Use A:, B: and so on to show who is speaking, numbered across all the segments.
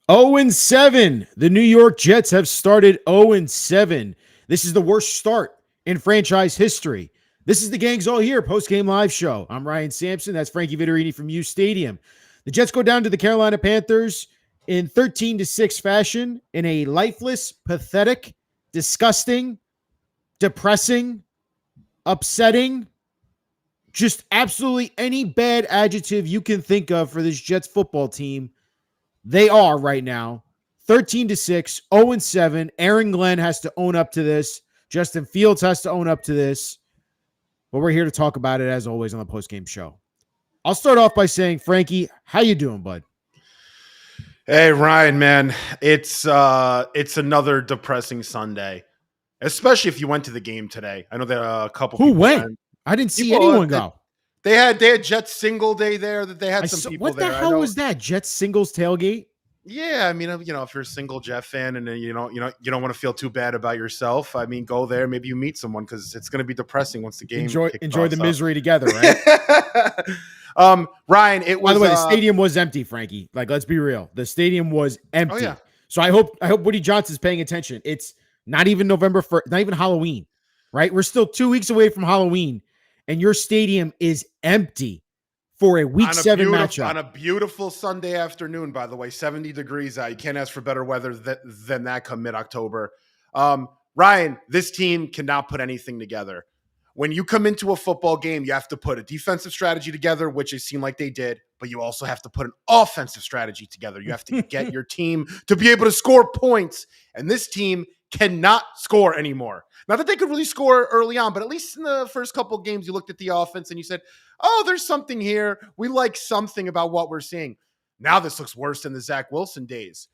A: 0-7. The New York Jets have started 0-7. This is the worst start in franchise history. This is the Gangs All Here post-game live show. I'm Ryan Sampson. That's Frankie Vittorini from U Stadium. The Jets go down to the Carolina Panthers in 13-6 fashion in a lifeless, pathetic, disgusting, depressing, upsetting, just absolutely any bad adjective you can think of for this Jets football team. They are right now 13-6, 0-7. Aaron Glenn has to own up to this. Justin Fields has to own up to this. But we're here to talk about it, as always, on the postgame show. I'll start off by saying, Frankie, how you doing, bud?
B: Hey, Ryan, man. It's another depressing Sunday, especially if you went to the game today. I know that a couple
A: Who
B: people
A: went? I didn't see anyone go.
B: They had Jets single day there. That they had some people
A: what
B: there.
A: What the hell was that? Jets singles tailgate?
B: Yeah, I mean, if you're a single Jet fan and you don't want to feel too bad about yourself, I mean, go there. Maybe you meet someone because it's going to be depressing once the game.
A: Enjoy the misery together, right?
B: Ryan, it was.
A: By the way, the stadium was empty, Frankie. Like, let's be real. The stadium was empty. Oh, yeah. So I hope Woody Johnson's paying attention. It's not even November 1st, not even Halloween, right? We're still 2 weeks away from Halloween, and your stadium is empty for a Week 7 matchup.
B: On a beautiful Sunday afternoon, by the way, 70 degrees out. You can't ask for better weather than that come mid-October. Ryan, this team cannot put anything together. When you come into a football game, you have to put a defensive strategy together, which it seemed like they did, but you also have to put an offensive strategy together. You have to get your team to be able to score points, and this team cannot score anymore. Not that they could really score early on, but at least in the first couple of games, you looked at the offense and you said, oh, there's something here. We like something about what we're seeing. Now this looks worse than the Zach Wilson days.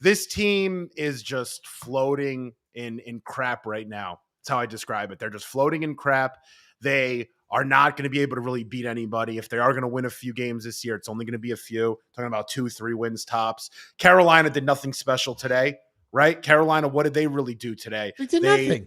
B: This team is just floating in crap right now. That's how I describe it. They're just floating in crap. They are not going to be able to really beat anybody. If they are going to win a few games this year, it's only going to be a few. Talking about 2-3 wins tops. Carolina did nothing special today. Right? Carolina, what did they really do today?
A: They did nothing.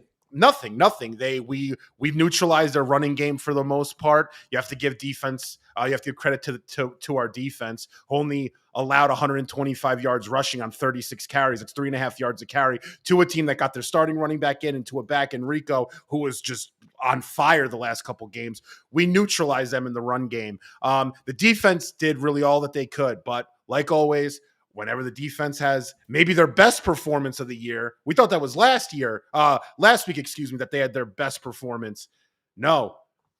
B: Nothing. We've neutralized their running game for the most part. You have to give defense. You have to give credit to our defense, who only allowed 125 yards rushing on 36 carries. It's 3.5 yards a carry to a team that got their starting running back in and to a back in Rico, who was just on fire the last couple games. We neutralized them in the run game. The defense did really all that they could, but like always, whenever the defense has maybe their best performance of the year, we thought that was last week, that they had their best performance. No,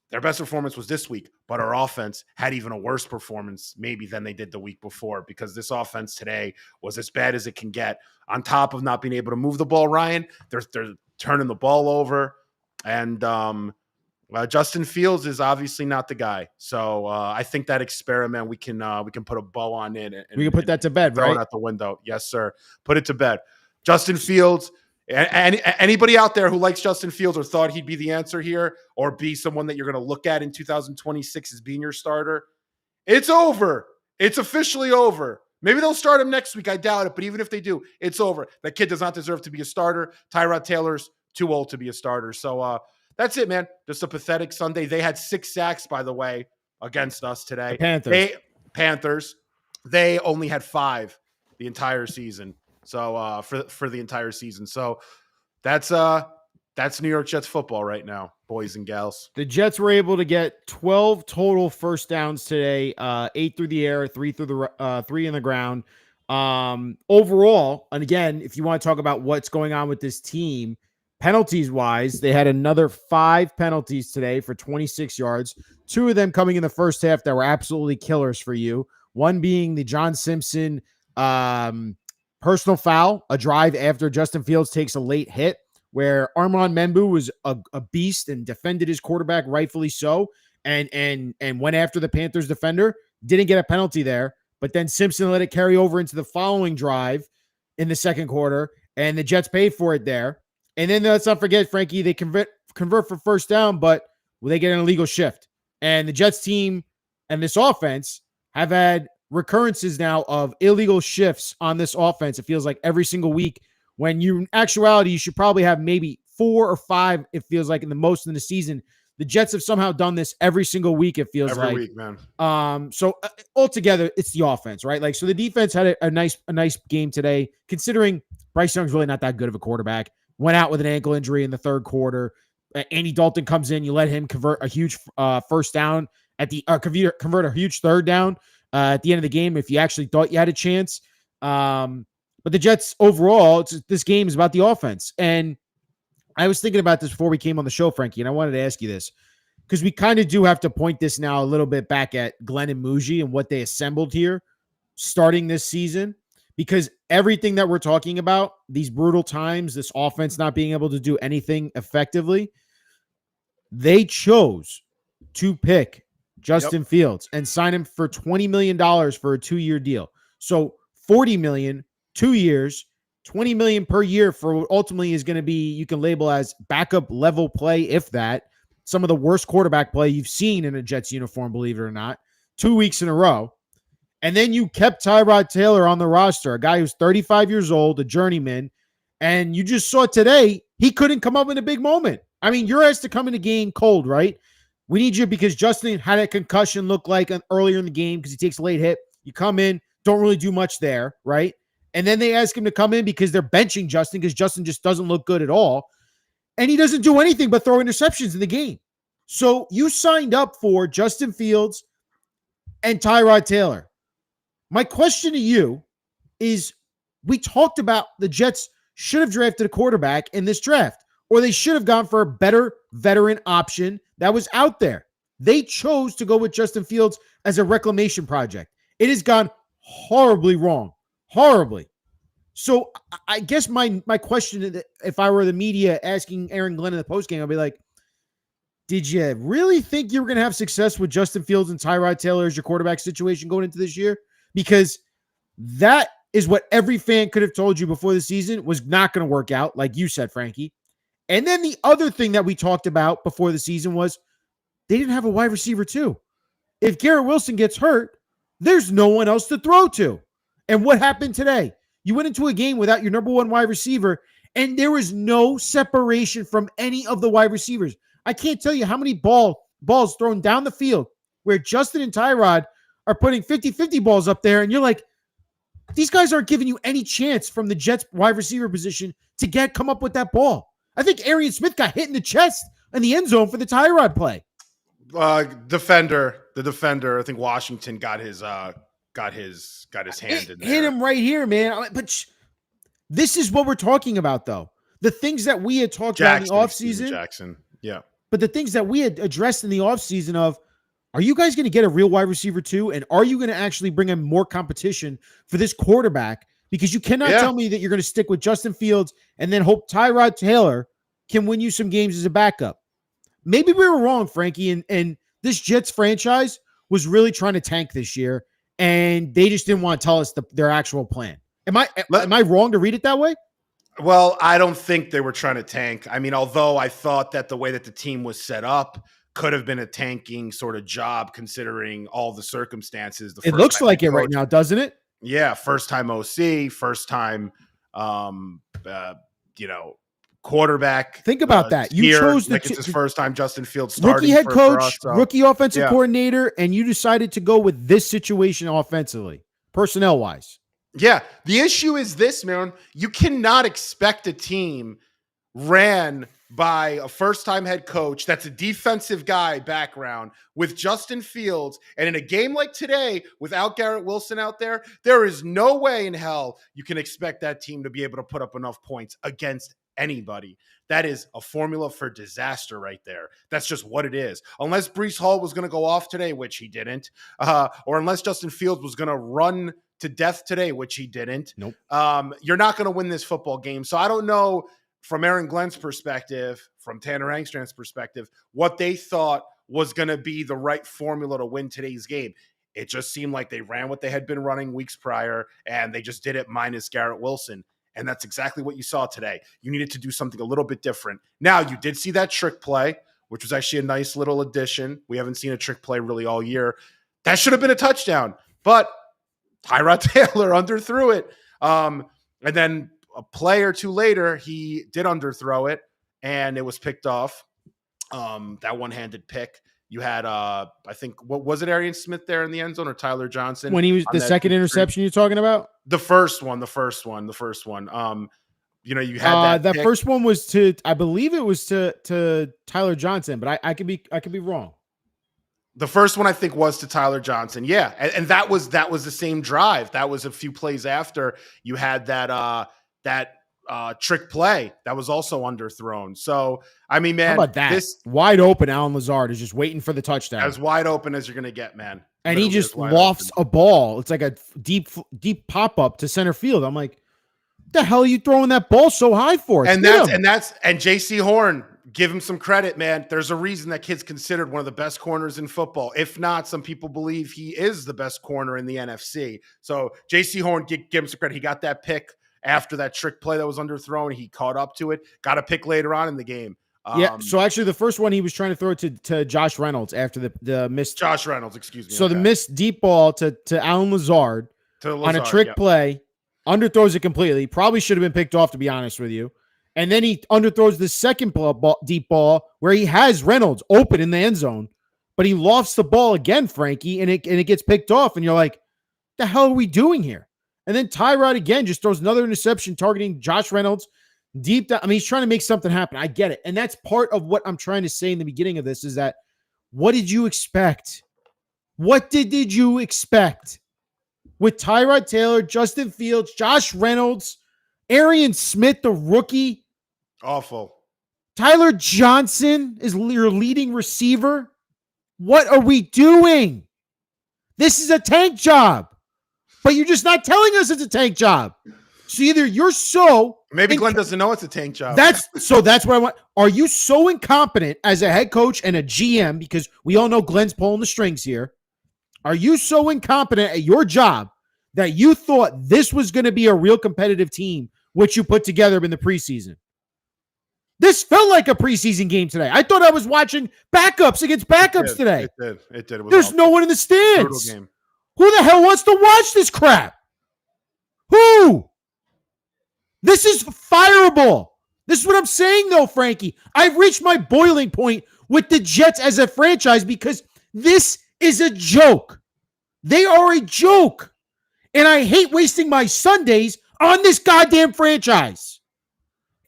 B: their best performance was this week, but our offense had even a worse performance maybe than they did the week before, because this offense today was as bad as it can get. On top of not being able to move the ball, Ryan, they're turning the ball over, and Justin Fields is obviously not the guy. So I think that experiment we can put a bow on it. And
A: we can put that to bed,
B: throw
A: right?
B: it out the window. Yes, sir. Put it to bed. Justin Fields. And anybody out there who likes Justin Fields or thought he'd be the answer here, or be someone that you're going to look at in 2026 as being your starter, it's over. It's officially over. Maybe they'll start him next week. I doubt it. But even if they do, it's over. That kid does not deserve to be a starter. Tyrod Taylor's too old to be a starter. So that's it, man. Just a pathetic Sunday. They had 6 sacks, by the way, against us today.
A: The
B: Panthers. They only had 5 the entire season. So for the entire season. So that's New York Jets football right now, boys and gals.
A: The Jets were able to get 12 total first downs today, 8 through the air, 3 in the ground. Overall, and again, if you want to talk about what's going on with this team, penalties wise, they had another 5 penalties today for 26 yards. 2 of them coming in the first half that were absolutely killers for you. One being the John Simpson personal foul, a drive after Justin Fields takes a late hit, where Armand Membu was a beast and defended his quarterback rightfully so, and went after the Panthers defender. Didn't get a penalty there, but then Simpson let it carry over into the following drive in the second quarter, and the Jets paid for it there. And then let's not forget, Frankie, they convert for first down, but they get an illegal shift. And the Jets team and this offense have had recurrences now of illegal shifts on this offense. It feels like every single week, when in actuality, you should probably have maybe 4 or 5, it feels like, in the most in the season. The Jets have somehow done this every single week, it feels
B: Every
A: like.
B: week, man.
A: So altogether, it's the offense, right? Like, so the defense had a nice game today, considering Bryce Young's really not that good of a quarterback. Went out with an ankle injury in the third quarter. Andy Dalton comes in. You let him convert a huge first down at the convert a huge third down at the end of the game if you actually thought you had a chance. But the Jets overall, this game is about the offense. And I was thinking about this before we came on the show, Frankie, and I wanted to ask you this because we kind of do have to point this now a little bit back at Glenn and Muji and what they assembled here starting this season, because everything that we're talking about, these brutal times, this offense not being able to do anything effectively, they chose to pick Justin Fields and sign him for $20 million for a 2-year deal. So $40 million, 2 years, $20 million per year for what ultimately is going to be, you can label as backup level play, if that. Some of the worst quarterback play you've seen in a Jets uniform, believe it or not, 2 weeks in a row. And then you kept Tyrod Taylor on the roster, a guy who's 35 years old, a journeyman. And you just saw today, he couldn't come up in a big moment. I mean, you're asked to come in the game cold, right? We need you because Justin had a concussion look like earlier in the game because he takes a late hit. You come in, don't really do much there, right? And then they ask him to come in because they're benching Justin because Justin just doesn't look good at all. And he doesn't do anything but throw interceptions in the game. So you signed up for Justin Fields and Tyrod Taylor. My question to you is, we talked about the Jets should have drafted a quarterback in this draft, or they should have gone for a better veteran option that was out there. They chose to go with Justin Fields as a reclamation project. It has gone horribly wrong. Horribly. So I guess my question, if I were the media asking Aaron Glenn in the postgame, I'd be like, did you really think you were going to have success with Justin Fields and Tyrod Taylor as your quarterback situation going into this year? Because that is what every fan could have told you before the season was not going to work out, like you said, Frankie. And then the other thing that we talked about before the season was they didn't have a wide receiver too. If Garrett Wilson gets hurt, there's no one else to throw to. And what happened today? You went into a game without your number one wide receiver, and there was no separation from any of the wide receivers. I can't tell you how many balls thrown down the field where Justin and Tyrod are putting 50-50 balls up there, and you're like, these guys aren't giving you any chance from the Jets wide receiver position to come up with that ball. I think Arian Smith got hit in the chest in the end zone for the Tyrod play.
B: The defender, I think Washington got his hand in there.
A: Hit him right here, man. But this is what we're talking about, though. The things that we had talked about in the offseason.
B: Jackson, yeah.
A: But the things that we had addressed in the offseason of, are you guys going to get a real wide receiver too? And are you going to actually bring in more competition for this quarterback? Because you cannot tell me that you're going to stick with Justin Fields and then hope Tyrod Taylor can win you some games as a backup. Maybe we were wrong, Frankie, and this Jets franchise was really trying to tank this year, and they just didn't want to tell us their actual plan. Am I wrong to read it that way?
B: Well, I don't think they were trying to tank. I mean, although I thought that the way that the team was set up could have been a tanking sort of job considering all the circumstances.
A: It looks like it right now, doesn't it?
B: Yeah, first time OC, first time, quarterback.
A: Think about that. You chose
B: it's his first time Justin Fields starting.
A: Rookie head coach, rookie offensive coordinator, and you decided to go with this situation offensively, personnel-wise.
B: Yeah, the issue is this, man. You cannot expect a team ran by a first-time head coach that's a defensive guy background with Justin Fields, and in a game like today, without Garrett Wilson out there, there is no way in hell you can expect that team to be able to put up enough points against anybody. That is a formula for disaster right there. That's just what it is. Unless Breece Hall was going to go off today, which he didn't, or unless Justin Fields was going to run to death today, which he didn't.
A: Nope.
B: You're not going to win this football game. So I don't know, from Aaron Glenn's perspective, from Tanner Angstrand's perspective, what they thought was going to be the right formula to win today's game. It just seemed like they ran what they had been running weeks prior, and they just did it minus Garrett Wilson. And that's exactly what you saw today. You needed to do something a little bit different. Now, you did see that trick play, which was actually a nice little addition. We haven't seen a trick play really all year. That should have been a touchdown, but Tyrod Taylor underthrew it. And then a play or two later, he did underthrow it, and it was picked off. that one-handed pick. You had I think, what was it, Arian Smith there in the end zone, or Tyler Johnson
A: When he was
B: on
A: the
B: that
A: second
B: deep three?
A: interception you're talking about?
B: The first one. You had that
A: That
B: pick.
A: first one was to, I believe it was to Tyler Johnson, but I could be wrong.
B: The first one I think was to Tyler Johnson. Yeah. And that was the same drive. That was a few plays after you had that trick play that was also underthrown. So, I mean, man,
A: how about that?
B: This
A: Wide open Alan Lazard is just waiting for the touchdown.
B: as wide open as you're going to get, man.
A: And
B: Literally
A: he just
B: as wide
A: lofts
B: open.
A: a ball. It's like a deep pop-up to center field. I'm like, what the hell are you throwing that ball so high for?
B: And JC Horn, give him some credit, man. There's a reason that kid's considered one of the best corners in football. If not, some people believe he is the best corner in the NFC. So JC Horn, give him some credit. He got that pick after that trick play that was underthrown. He caught up to it, got a pick later on in the game.
A: Yeah. So actually the first one he was trying to throw to Josh Reynolds after the missed.
B: Josh Reynolds, excuse me.
A: So the missed deep ball to Alan Lazard, on a trick play, underthrows it completely. Probably should have been picked off, to be honest with you. And then he underthrows the second deep ball where he has Reynolds open in the end zone, but he lofts the ball again, Frankie, and it gets picked off. And you're like, the hell are we doing here? And then Tyrod again just throws another interception targeting Josh Reynolds deep down. I mean, he's trying to make something happen. I get it. And that's part of what I'm trying to say in the beginning of this is that, what did you expect? What did you expect? With Tyrod Taylor, Justin Fields, Josh Reynolds, Arian Smith, the rookie.
B: Awful.
A: Tyler Johnson is your leading receiver. What are we doing? This is a tank job. But you're just not telling us it's a tank job. So either you're
B: maybe Glenn doesn't know it's a tank job.
A: That's what I want. Are you so incompetent as a head coach and a GM, because we all know Glenn's pulling the strings here? Are you so incompetent at your job that you thought this was going to be a real competitive team, which you put together in the preseason? This felt like a preseason game today. I thought I was watching backups against backups today.
B: It did.
A: There's no one in the stands.
B: Brutal game.
A: Who the hell wants to watch this crap? Who? This is fireable. This is what I'm saying, though, Frankie. I've reached my boiling point with the Jets as a franchise because this is a joke. They are a joke. And I hate wasting my Sundays on this goddamn franchise.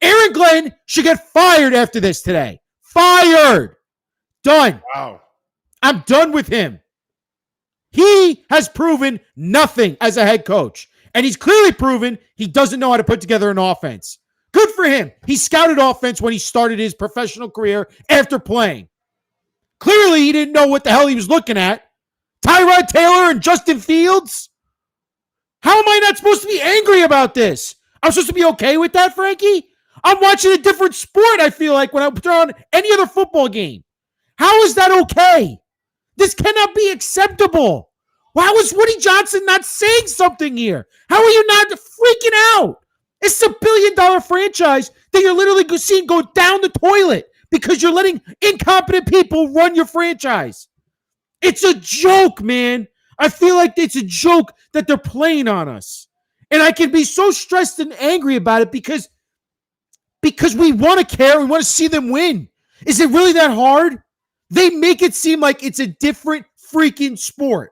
A: Aaron Glenn should get fired after this today. Fired. Done.
B: Wow.
A: I'm done with him. He has proven nothing as a head coach. And he's clearly proven he doesn't know how to put together an offense. Good for him. He scouted offense when he started his professional career after playing. Clearly, he didn't know what the hell he was looking at. Tyrod Taylor and Justin Fields? How am I not supposed to be angry about this? I'm supposed to be okay with that, Frankie? I'm watching a different sport, I feel like, when I put on any other football game. How is that okay? This cannot be acceptable. How is Woody Johnson not saying something here? How are you not freaking out? It's $1 billion franchise that you're literally seeing go down the toilet because you're letting incompetent people run your franchise. It's a joke, man. I feel like it's a joke that they're playing on us. And I can be so stressed and angry about it because we want to care. We want to see them win. Is it really that hard? They make it seem like it's a different freaking sport.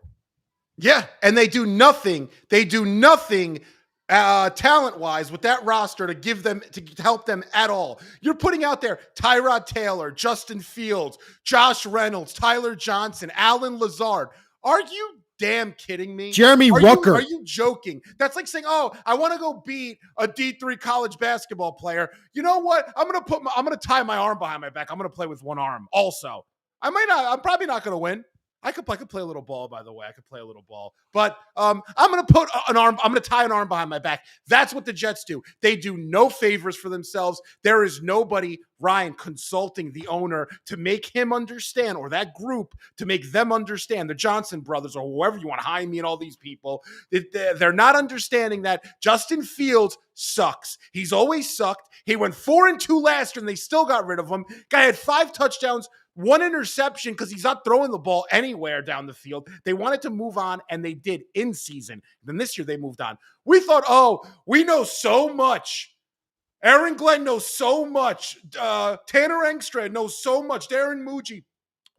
B: Yeah, and they do nothing. They do nothing talent-wise with that roster to help them at all. You're putting out there Tyrod Taylor, Justin Fields, Josh Reynolds, Tyler Johnson, Alan Lazard. Are you damn kidding me?
A: Jeremy Rucker.
B: Are you joking? That's like saying, "Oh, I want to go beat a D3 college basketball player. You know what? I'm gonna tie my arm behind my back. I'm gonna play with one arm. Also, I'm probably not gonna win. I could play a little ball, by the way. I could play a little ball. But I'm going to tie an arm behind my back. That's what the Jets do. They do no favors for themselves. There is nobody, Ryan, consulting the owner to make him understand, or that group to make them understand, the Johnson brothers or whoever you want, Jaime and all these people. They're not understanding that Justin Fields sucks. He's always sucked. He went 4-2 last year and they still got rid of him. Guy had 5 touchdowns, 1 interception because he's not throwing the ball anywhere down the field. They wanted to move on, and they did in season. Then this year they moved on. We thought, oh, we know so much Aaron Glenn knows so much. Tanner Engstrand knows so much. Darren Muji.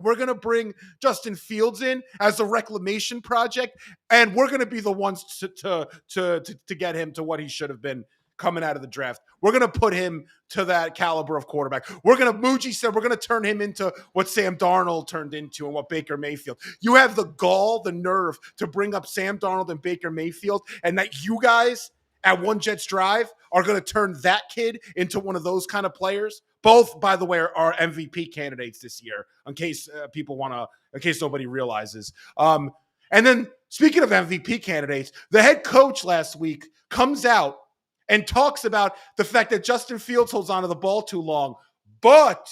B: We're going to bring Justin Fields in as a reclamation project, and we're going to be the ones to get him to what he should have been coming out of the draft. We're going to put him to that caliber of quarterback. Muji said we're going to turn him into what Sam Darnold turned into and what Baker Mayfield. You have the gall, the nerve to bring up Sam Darnold and Baker Mayfield, and that you guys at One Jets Drive are going to turn that kid into one of those kind of players. Both, by the way, are MVP candidates this year, in case in case nobody realizes. And then, speaking of MVP candidates, the head coach last week comes out and talks about the fact that Justin Fields holds onto the ball too long. But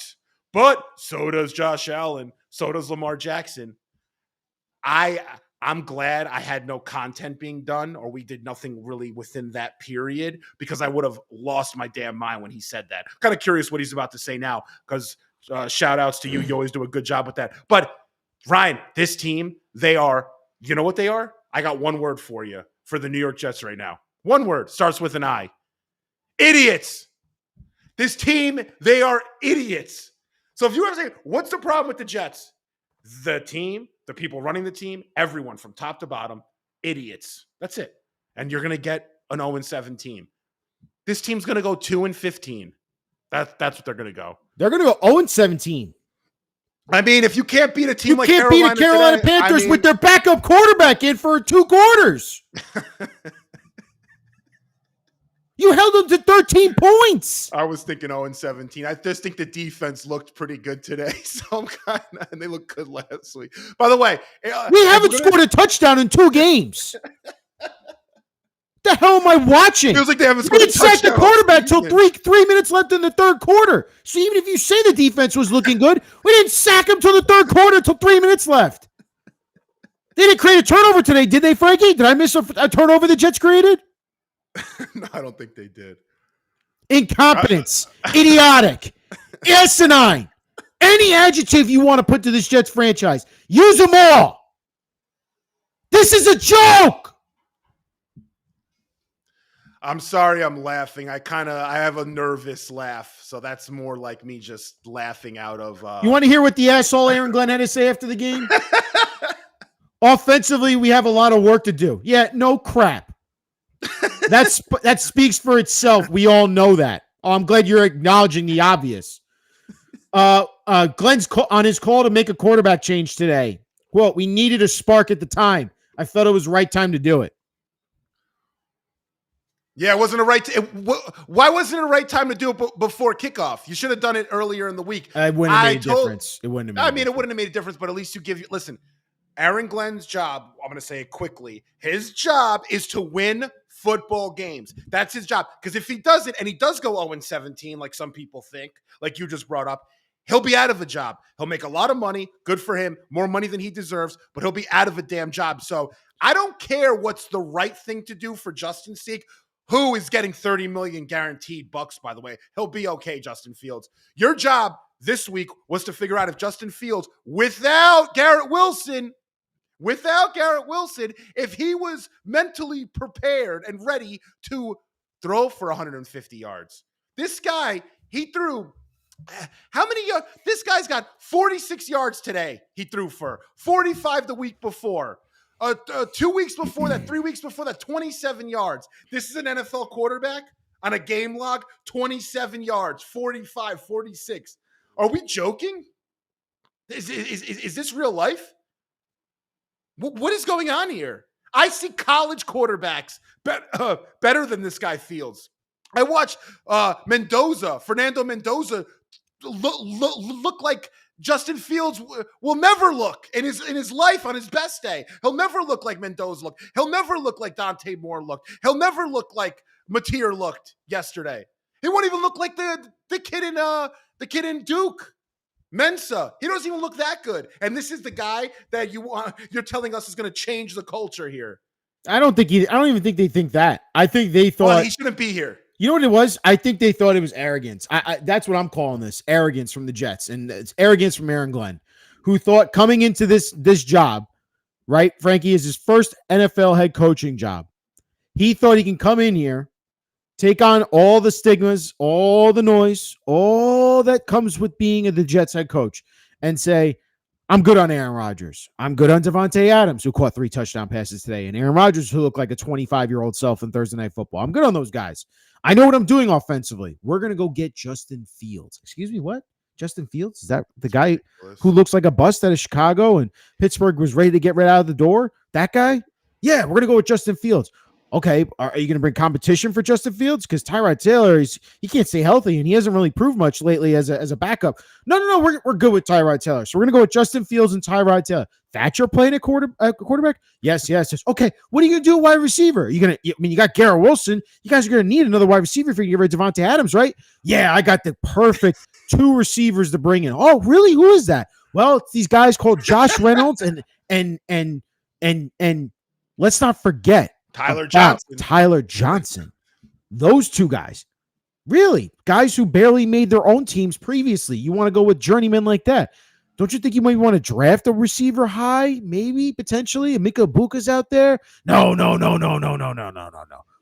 B: so does Josh Allen. So does Lamar Jackson. I'm glad I had no content being done, or we did nothing really within that period, because I would have lost my damn mind when he said that. I'm kind of curious what he's about to say now, because shout outs to you. You always do a good job with that. But Ryan, this team, they are, you know what they are? I got one word for you for the New York Jets right now. One word, starts with an I. Idiots. This team, they are idiots. So if you ever say, what's the problem with the Jets? The team, the people running the team, everyone from top to bottom, idiots. That's it. And you're going to get an 0-7 team. This team's going to go 2-15. That's what they're going to go.
A: They're going to go 0-17.
B: I mean, if you can't beat a team like
A: Carolina, you can't beat the Carolina Panthers with their backup quarterback in for 2 quarters. You held them to 13 points.
B: I was thinking 0-17. I just think the defense looked pretty good today. So and they looked good last week. By the way,
A: we haven't scored a touchdown in 2 games. The hell am I watching?
B: Feels like they haven't scored a touchdown.
A: We didn't sack the quarterback till 3 minutes left in the third quarter. So even if you say the defense was looking good, we didn't sack him till the third quarter till 3 minutes left. They didn't create a turnover today, did they, Frankie? Did I miss a turnover the Jets created?
B: No, I don't think they did.
A: Incompetence, idiotic, asinine. Any adjective you want to put to this Jets franchise, use them all. This is a joke.
B: I'm sorry I'm laughing. I have a nervous laugh, so that's more like me just laughing out of...
A: You want to hear what the asshole Aaron Glenn had to say after the game? Offensively, we have a lot of work to do. Yeah, no crap. That speaks for itself. We all know that. Oh, I'm glad you're acknowledging the obvious. Glenn's on his call to make a quarterback change today. Quote, we needed a spark at the time. I felt it was the right time to do it.
B: Yeah, it wasn't a right. Why wasn't it a right time to do it before kickoff? You should have done it earlier in the week.
A: It wouldn't have made a difference. It wouldn't have made
B: it wouldn't have made a difference, but at least listen, Aaron Glenn's job, I'm going to say it quickly, his job is to win football games. That's his job. Because if he doesn't, and he does go 0-17, like some people think, like you just brought up, he'll be out of a job. He'll make a lot of money. Good for him. More money than he deserves, but he'll be out of a damn job. So I don't care what's the right thing to do for Justin's sake, who is getting $30 million guaranteed bucks, by the way. He'll be okay, Justin Fields. Your job this week was to figure out if Justin Fields, without Garrett Wilson, if he was mentally prepared and ready to throw for 150 yards. This guy, he threw how many yards? This guy's got 46 yards today. He threw for 45 the week before. 2 weeks before that, 3 weeks before that, 27 yards. This is an NFL quarterback on a game log, 27 yards, 45, 46. Are we joking? Is this real life? What is going on here? I see college quarterbacks better than this guy Fields. I watched Fernando Mendoza look like Justin Fields will never look in his life on his best day. He'll never look like Mendoza looked. He'll never look like Dante Moore looked. He'll never look like Mateer looked yesterday. He won't even look like the kid in Duke. Mensa, he doesn't even look that good. And this is the guy that you're telling us is going to change the culture here.
A: I don't even think they think that. I think they thought
B: he shouldn't be here.
A: You know what it was? I think they thought it was arrogance. That's what I'm calling this, arrogance from the Jets. And it's arrogance from Aaron Glenn, who thought coming into this job, right, Frankie, is his first NFL head coaching job. He thought he can come in here take on all the stigmas, all the noise, all that comes with being the Jets head coach, and say, I'm good on Aaron Rodgers. I'm good on Devontae Adams, who caught 3 touchdown passes today, and Aaron Rodgers, who looked like a 25-year-old self in Thursday Night Football. I'm good on those guys. I know what I'm doing offensively. We're going to go get Justin Fields. Excuse me, what? Justin Fields? Is that the guy who looks like a bust out of Chicago and Pittsburgh was ready to get right out of the door? That guy? Yeah, we're going to go with Justin Fields. Okay, are you going to bring competition for Justin Fields? Because Tyrod Taylor, he can't stay healthy, and he hasn't really proved much lately as a backup. No, we're good with Tyrod Taylor. So we're going to go with Justin Fields and Tyrod Taylor. Thatcher playing at quarterback? Yes. Okay, what are you going to do at wide receiver? You got Garrett Wilson. You guys are going to need another wide receiver if you get rid of Devontae Adams, right? Yeah, I got the perfect 2 receivers to bring in. Oh, really? Who is that? Well, it's these guys called Josh Reynolds and let's not forget Tyler Johnson. Those 2 guys. Really? Guys who barely made their own teams previously. You want to go with journeymen like that. Don't you think you might want to draft a receiver high? Maybe, potentially. Mika Buka's out there. No.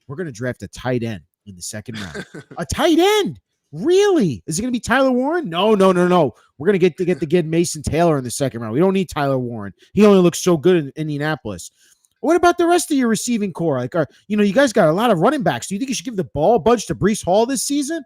A: We're going to draft a tight end in the second round. A tight end? Really? Is it going to be Tyler Warren? No. We're going to get Mason Taylor in the second round. We don't need Tyler Warren. He only looks so good in Indianapolis. What about the rest of your receiving core? Like, you guys got a lot of running backs. Do you think you should give the ball a bunch to Breece Hall this season?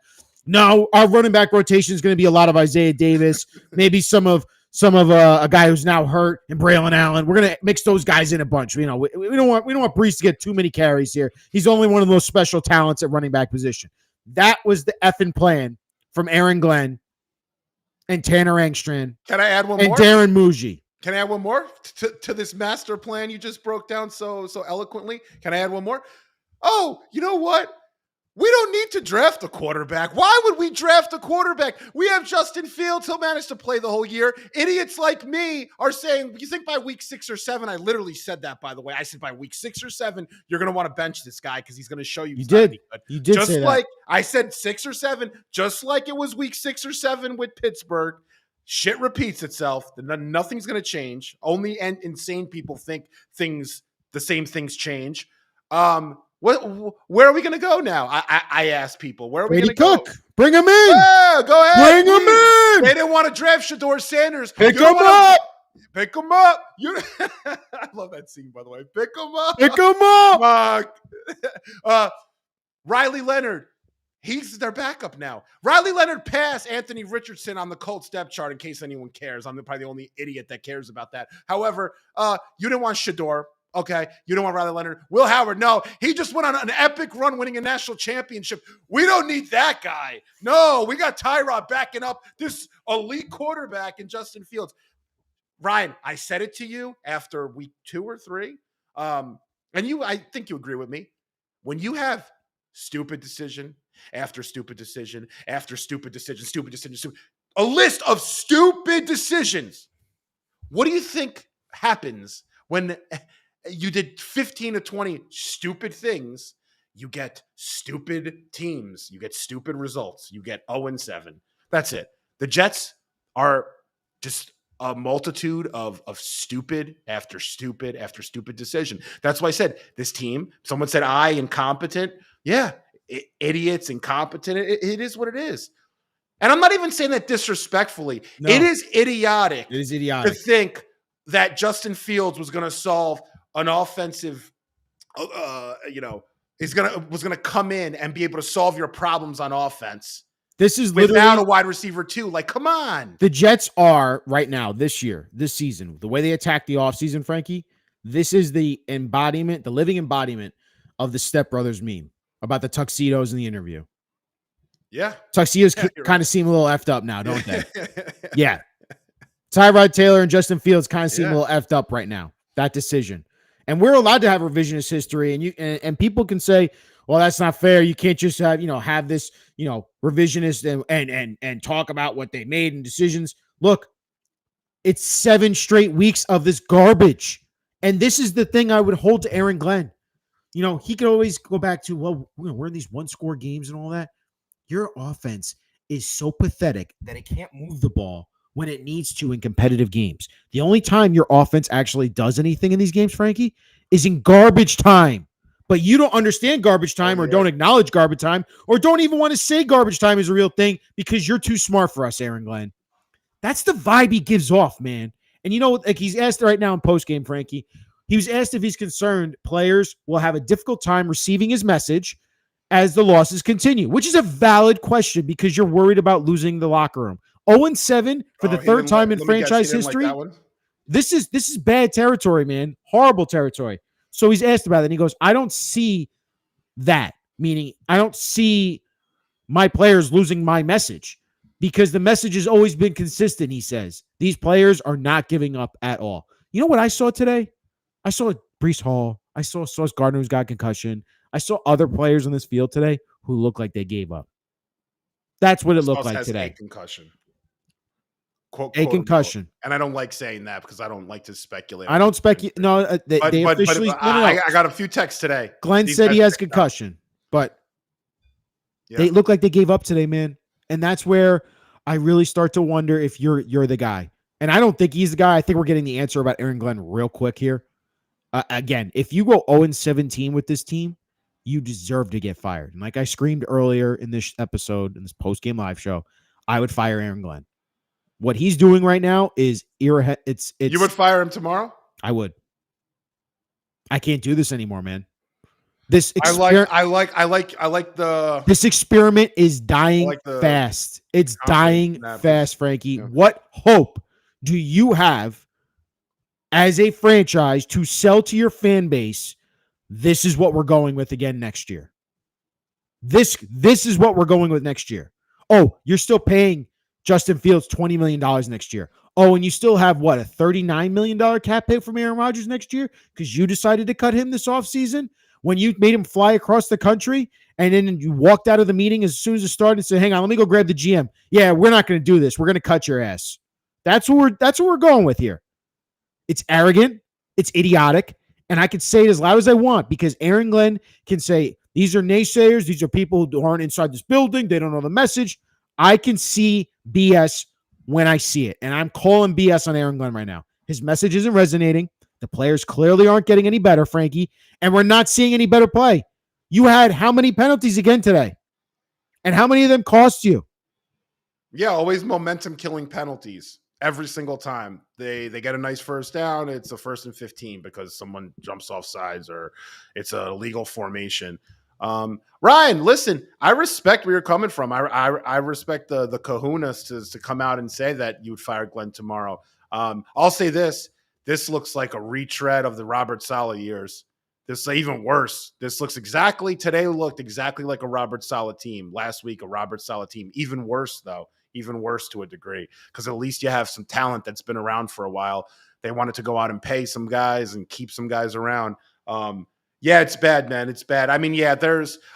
A: No, our running back rotation is going to be a lot of Isaiah Davis, maybe some of a guy who's now hurt, and Braylon Allen. We're going to mix those guys in a bunch. We don't want Breece to get too many carries here. He's only one of those special talents at running back position. That was the effing plan from Aaron Glenn and Tanner Angstrand.
B: Can I add one
A: more? And Darren Muji.
B: Can I add one more to this master plan you just broke down so eloquently? Can I add one more? Oh, you know what? We don't need to draft a quarterback. Why would we draft a quarterback? We have Justin Fields. He'll manage to play the whole year. Idiots like me are saying, you think by week 6 or 7, I literally said that, by the way. I said by week 6 or 7, you're going to want to bench this guy because he's going to show you.
A: You did
B: just
A: say
B: like
A: that.
B: I said 6 or 7, just like it was week 6 or 7 with Pittsburgh. Shit repeats itself. Nothing's going to change. Only insane people think the same things change. Where are we going to go now? I ask people. Where are we going to go?
A: Bring him in.
B: Yeah, go ahead.
A: Bring him in.
B: They didn't want to draft Shedeur Sanders.
A: Pick him up.
B: Pick him up. I love that scene, by the way. Pick him up.
A: Pick him up.
B: Riley Leonard. He's their backup now. Riley Leonard passed Anthony Richardson on the Colts depth chart in case anyone cares. I'm probably the only idiot that cares about that. However, you didn't want Shedeur. Okay, you don't want Riley Leonard. Will Howard, no. He just went on an epic run winning a national championship. We don't need that guy. No, we got Tyrod backing up this elite quarterback in Justin Fields. Ryan, I said it to you after week 2 or 3. And I think you agree with me. When you have stupid decision after stupid decision after stupid decision, a list of stupid decisions, what do you think happens when you did 15 to 20 stupid things? You get stupid teams. You get stupid results. You get 0-7. That's it. The Jets are just a multitude of stupid after stupid after stupid decision. That's why I said this team, someone said incompetent. Yeah, idiots, incompetent. It is what it is. And I'm not even saying that disrespectfully. No. It is idiotic to think that Justin Fields was going to solve an offensive, was going to come in and be able to solve your problems on offense.
A: This is
B: without a wide receiver too. Like, come on.
A: The Jets are right now, this season, the way they attack the offseason, Frankie, this is the living embodiment of the Step Brothers meme about the tuxedos in the interview.
B: Yeah.
A: Tuxedos kind of seem a little effed up now, don't they? Yeah. Tyrod Taylor and Justin Fields kind of seem a little effed up right now. That decision. And we're allowed to have revisionist history, and people can say, well, that's not fair. You can't just have this, revisionist and talk about what they made and decisions. Look, it's 7 straight weeks of this garbage. And this is the thing I would hold to Aaron Glenn. He could always go back to, well, we're in these 1-score games and all that. Your offense is so pathetic that it can't move the ball when it needs to in competitive games. The only time your offense actually does anything in these games, Frankie, is in garbage time. but you don't understand garbage time or don't acknowledge garbage time or don't even want to say garbage time is a real thing because you're too smart for us, Aaron Glenn. That's the vibe he gives off, man. And like he's asked right now in postgame, Frankie, he was asked if he's concerned players will have a difficult time receiving his message as the losses continue, which is a valid question because you're worried about losing the locker room. 0-7 for the third time in franchise history. Like this is bad territory, man. Horrible territory. So he's asked about it, and he goes, I don't see that, meaning I don't see my players losing my message because the message has always been consistent, he says. These players are not giving up at all. You know what I saw today? I saw Breece Hall. I saw Sauce Gardner, who's got concussion. I saw other players on this field today who look like they gave up. That's what it looked like today.
B: A concussion. Quote,
A: concussion.
B: And I don't like saying that because I don't like to speculate.
A: I don't speculate. No, they officially.
B: I got a few texts today.
A: Glenn said he has concussion, but they look like they gave up today, man. And that's where I really start to wonder if you're the guy. And I don't think he's the guy. I think we're getting the answer about Aaron Glenn real quick here. Again, if you go 0-17 with this team, you deserve to get fired. And like I screamed earlier in this episode, in this post-game live show, I would fire Aaron Glenn. What he's doing right now is it's.
B: You would fire him tomorrow?
A: I would. I can't do this anymore, man.
B: This I like the.
A: This experiment is dying fast. It's dying fast, Frankie. Yeah. What hope do you have as a franchise to sell to your fan base? This is what we're going with again next year. This is what we're going with next year. Oh, you're still paying Justin Fields $20 million next year. Oh, and you still have, what, a $39 million cap hit from Aaron Rodgers next year because you decided to cut him this offseason when you made him fly across the country and then you walked out of the meeting as soon as it started and said, hang on, let me go grab the GM. Yeah, we're not going to do this. We're going to cut your ass. That's what we're going with here. It's arrogant. It's idiotic. And I can say it as loud as I want because Aaron Glenn can say, these are naysayers. These are people who aren't inside this building. They don't know the message. I can see BS when I see it. And I'm calling BS on Aaron Glenn right now. His message isn't resonating. The players clearly aren't getting any better, Frankie. And we're not seeing any better play. You had how many penalties again today? And how many of them cost you?
B: Yeah, always momentum killing penalties. Every single time they get a nice first down, it's a 1st and 15 because someone jumps off sides or it's a legal formation. Ryan, listen, I respect where you're coming from. I respect the kahunas to come out and say that you would fire Glenn tomorrow. I'll say this. This looks like a retread of the Robert Saleh years. This is even worse. Today looked exactly like a Robert Saleh team. Last week, a Robert Saleh team. Even worse, though. Even worse to a degree. Because at least you have some talent that's been around for a while. They wanted to go out and pay some guys and keep some guys around. Yeah, it's bad, man. It's bad. I mean, yeah,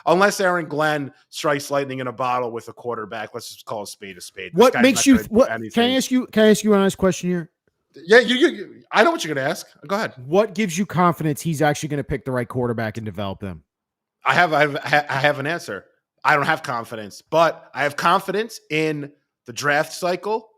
B: unless Aaron Glenn strikes lightning in a bottle with a quarterback, let's just call a spade a spade.
A: What makes you can I ask you an honest question here?
B: Yeah, I know what you're going to ask. Go ahead.
A: What gives you confidence he's actually going to pick the right quarterback and develop them?
B: I have an answer. I don't have confidence, but I have confidence in the draft cycle,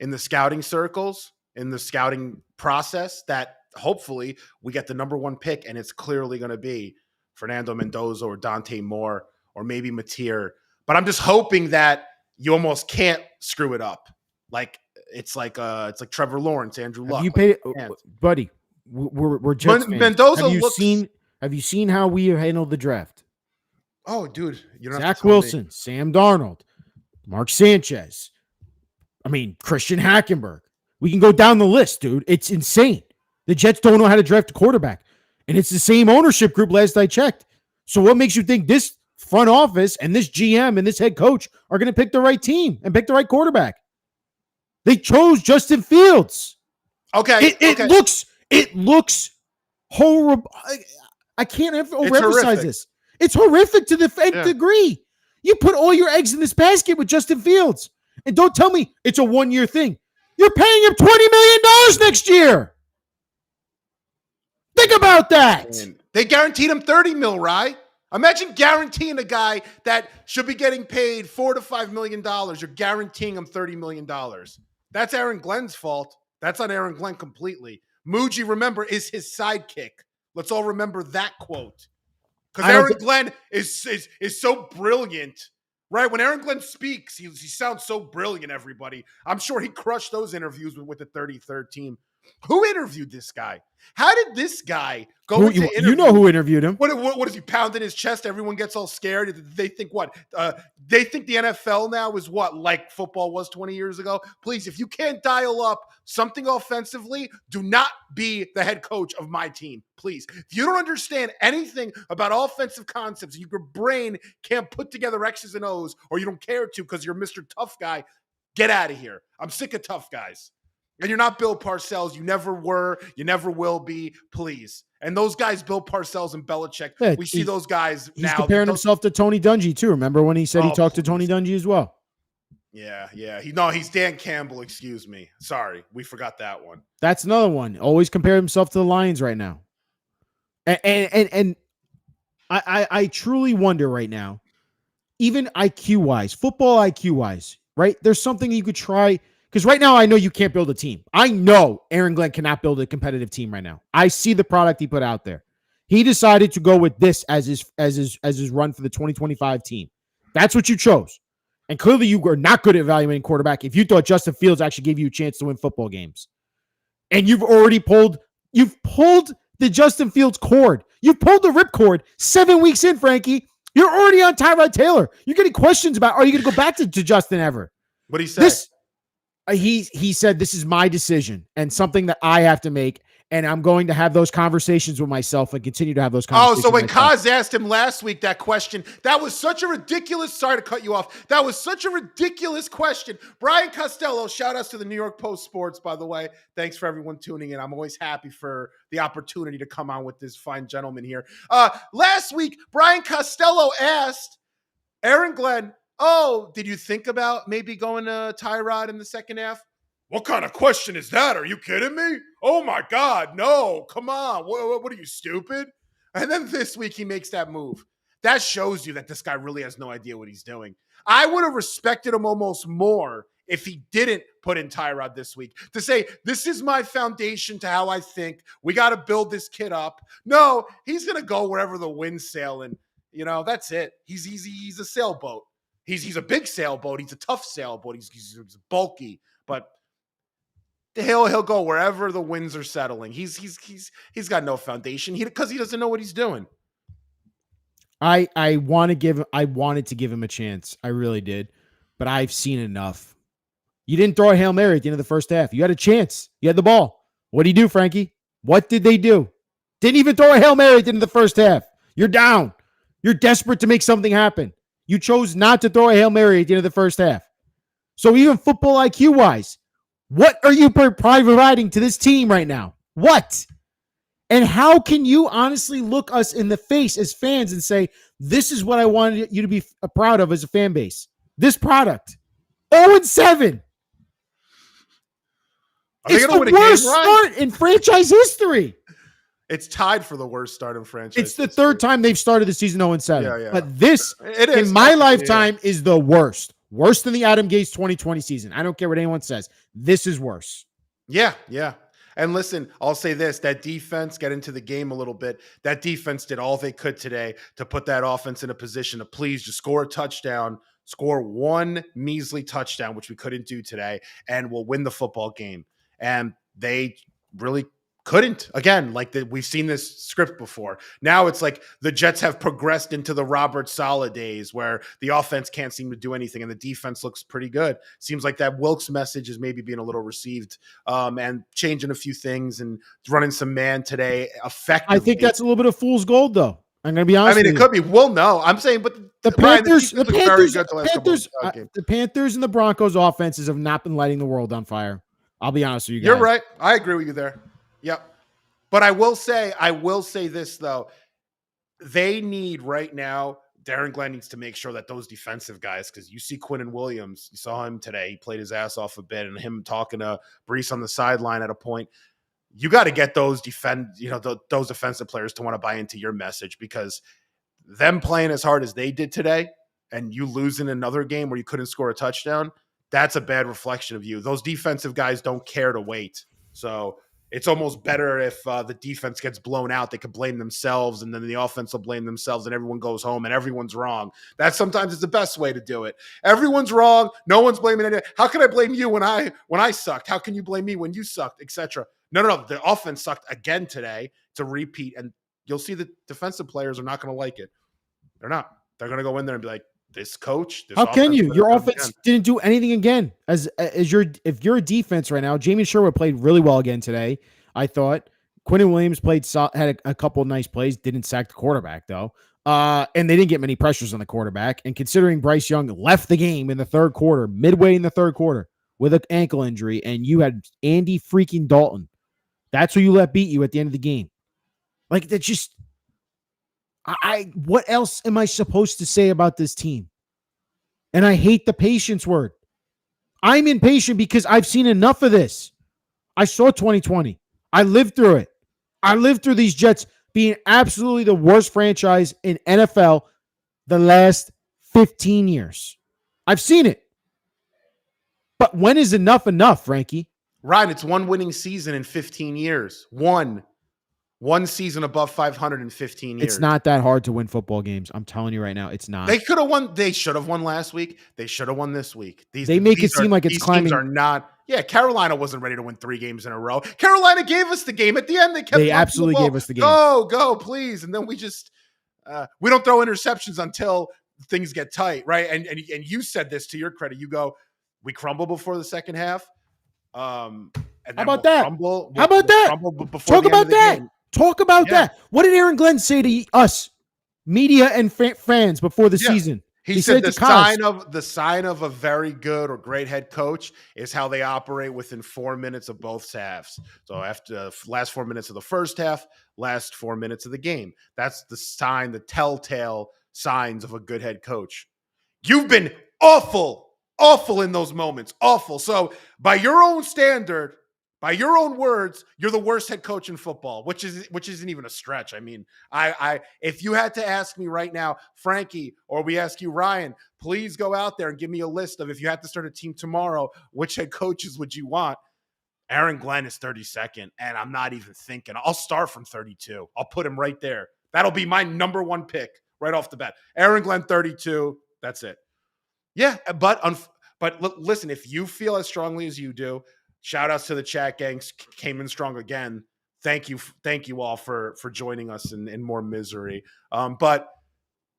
B: in the scouting circles, in the scouting process that hopefully we get the number 1 pick and it's clearly going to be Fernando Mendoza or Dante Moore or maybe Mateer. But I'm just hoping that you almost can't screw it up. It's like Trevor Lawrence, Andrew Luck.
A: You paid, buddy. We're Jets fans.
B: Mendoza
A: have you seen how we handled the draft?
B: Oh, dude,
A: Zach Wilson, Sam Darnold, Mark Sanchez. I mean, Christian Hackenberg. We can go down the list, dude. It's insane. The Jets don't know how to draft a quarterback, and it's the same ownership group last I checked. So what makes you think this front office and this GM and this head coach are going to pick the right team and pick the right quarterback? They chose Justin Fields.
B: Okay.
A: It looks horrible. I can't overemphasize this. It's horrific to the nth degree. You put all your eggs in this basket with Justin Fields. And don't tell me it's a 1-year thing. You're paying him $20 million next year. Think about that.
B: They guaranteed him $30 million, right? Imagine guaranteeing a guy that should be getting paid $4 to $5 million. You're guaranteeing him $30 million. That's Aaron Glenn's fault. That's on Aaron Glenn completely. Muji, remember, is his sidekick. Let's all remember that quote. Because Aaron Glenn is so brilliant, right? When Aaron Glenn speaks, he sounds so brilliant, everybody. I'm sure he crushed those interviews with the 33rd team. Who interviewed this guy? How did this guy go into interview?
A: You know who interviewed him.
B: What is he pounding his chest? Everyone gets all scared. They think what? They think the NFL now is what, like football was 20 years ago? Please, if you can't dial up something offensively, do not be the head coach of my team. Please. If you don't understand anything about offensive concepts, your brain can't put together X's and O's, or you don't care to because you're Mr. Tough Guy, get out of here. I'm sick of tough guys. And you're not Bill Parcells. You never were. You never will be. Please. And those guys, Bill Parcells and Belichick, we see those guys now.
A: He's comparing himself to Tony Dungy, too. Remember when he said he talked to Tony Dungy as well?
B: Yeah. He's Dan Campbell, excuse me. Sorry, we forgot that one.
A: That's another one. Always compare himself to the Lions right now. And I truly wonder right now, even IQ-wise, football IQ-wise, right? There's something you could try. Because right now, I know you can't build a team. I know Aaron Glenn cannot build a competitive team right now. I see the product he put out there. He decided to go with this as his run for the 2025 team. That's what you chose. And clearly, you were not good at evaluating quarterback if you thought Justin Fields actually gave you a chance to win football games. And you've pulled the Justin Fields cord. You've pulled the ripcord 7 weeks in, Frankie. You're already on Tyrod Taylor. You're getting questions about, are you going to go back to Justin ever?
B: What did he say?
A: He said, this is my decision and something that I have to make. And I'm going to have those conversations with myself and continue to have those conversations.
B: Oh, so when Kaz asked him last week that question, that was such a ridiculous, sorry to cut you off. That was such a ridiculous question. Brian Costello, shout outs to the New York Post Sports, by the way. Thanks for everyone tuning in. I'm always happy for the opportunity to come on with this fine gentleman here. Last week, Brian Costello asked Aaron Glenn, did you think about maybe going to Tyrod in the second half? What kind of question is that? Are you kidding me? Oh my God, no, come on. What are you, stupid? And then this week he makes that move. That shows you that this guy really has no idea what he's doing. I would have respected him almost more if he didn't put in Tyrod this week to say, this is my foundation to how I think. We got to build this kid up. No, he's going to go wherever the wind's sailing. You know, that's it. He's a sailboat. He's a big sailboat. He's a tough sailboat. He's bulky, but he'll go wherever the winds are settling. He's got no foundation because he doesn't know what he's doing.
A: I wanted to give him a chance. I really did, but I've seen enough. You didn't throw a Hail Mary at the end of the first half. You had a chance. You had the ball. What did he do, Frankie? What did they do? Didn't even throw a Hail Mary at the end of the first half. You're down. You're desperate to make something happen. You chose not to throw a Hail Mary at the end of the first half. So even football IQ wise, what are you providing to this team right now? What? And how can you honestly look us in the face as fans and say, this is what I wanted you to be proud of as a fan base? This product. 0-7. It's the worst start in franchise history.
B: It's tied for the worst start in franchise.
A: It's the third time they've started the season 0-7.
B: Yeah.
A: But this, in my lifetime, is the worst. Worse than the Adam Gase 2020 season. I don't care what anyone says. This is worse.
B: Yeah. And listen, I'll say this, that defense, get into the game a little bit. That defense did all they could today to put that offense in a position to please just score a touchdown, score one measly touchdown, which we couldn't do today, and we'll win the football game. And they really couldn't. Again, we've seen this script before. Now it's like the Jets have progressed into the Robert Saleh days where the offense can't seem to do anything and the defense looks pretty good. Seems like that Wilkes message is maybe being a little received and changing a few things and running some man today effectively.
A: I think that's a little bit of fool's gold, though. I'm going to be honest.
B: I mean, it could be. Well, no, I'm saying, but
A: the Panthers and the Broncos offenses have not been lighting the world on fire. I'll be honest with you guys.
B: You're right. I agree with you there. Yep. But I will say this, though. They need right now, Darren Glenn needs to make sure that those defensive guys, because you see Quinnen Williams, you saw him today. He played his ass off a bit, and him talking to Brees on the sideline at a point. You got to get those those defensive players to want to buy into your message, because them playing as hard as they did today and you losing another game where you couldn't score a touchdown, that's a bad reflection of you. Those defensive guys don't care to wait. So it's almost better if the defense gets blown out. They could blame themselves, and then the offense will blame themselves, and everyone goes home, and everyone's wrong. That sometimes is the best way to do it. Everyone's wrong. No one's blaming anyone. How can I blame you when I sucked? How can you blame me when you sucked, etc.? No. The offense sucked again today. It's a repeat, and you'll see the defensive players are not going to like it. They're not. They're going to go in there and be like, this coach, this
A: how can you? Your offense
B: again.
A: didn't do anything again. If you're a defense right now, Jamie Sherwood played really well again today. I thought Quinnen Williams had a couple nice plays, didn't sack the quarterback though. And they didn't get many pressures on the quarterback. And considering Bryce Young left the game in the third quarter, midway in the third quarter with an ankle injury, and you had Andy freaking Dalton, that's who you let beat you at the end of the game. Like that just. What else am I supposed to say about this team? And I hate the patience word. I'm impatient because I've seen enough of this. I saw 2020. I lived through it. I lived through these Jets being absolutely the worst franchise in NFL the last 15 years. I've seen it. But when is enough, Frankie?
B: Ryan, it's one winning season in 15 years. One season above 500 in 15 years.
A: It's not that hard to win football games. I'm telling you right now, it's not.
B: They could have won. They should have won last week. They should have won this week.
A: They make it seem like it's climbing.
B: These teams are not. Yeah, Carolina wasn't ready to win 3 games in a row. Carolina gave us the game at the end. They
A: absolutely gave us the game.
B: Go, please. And then we just we don't throw interceptions until things get tight, right? And you said this to your credit. You go, we crumble before the second half. And then
A: How about that?
B: Crumble,
A: How about that? Talk about that. Talk about that. What did Aaron Glenn say to us, media and fans, before the season?
B: He said the sign of a very good or great head coach is how they operate within 4 minutes of both halves. So after the last 4 minutes of the first half, last 4 minutes of the game. That's the sign, the telltale signs of a good head coach. You've been awful in those moments. Awful. So by your own standard, by your own words, you're the worst head coach in football, which isn't even a stretch. I mean, I if you had to ask me right now, Frankie, or we ask you, Ryan, please go out there and give me a list of, if you had to start a team tomorrow, which head coaches would you want? Aaron Glenn is 32nd, and I'm not even thinking. I'll start from 32. I'll put him right there. That'll be my number 1 pick right off the bat. Aaron Glenn, 32. That's it. Yeah, but listen, if you feel as strongly as you do, shout outs to the chat gangs. Came in strong again. Thank you all for joining us in more misery. But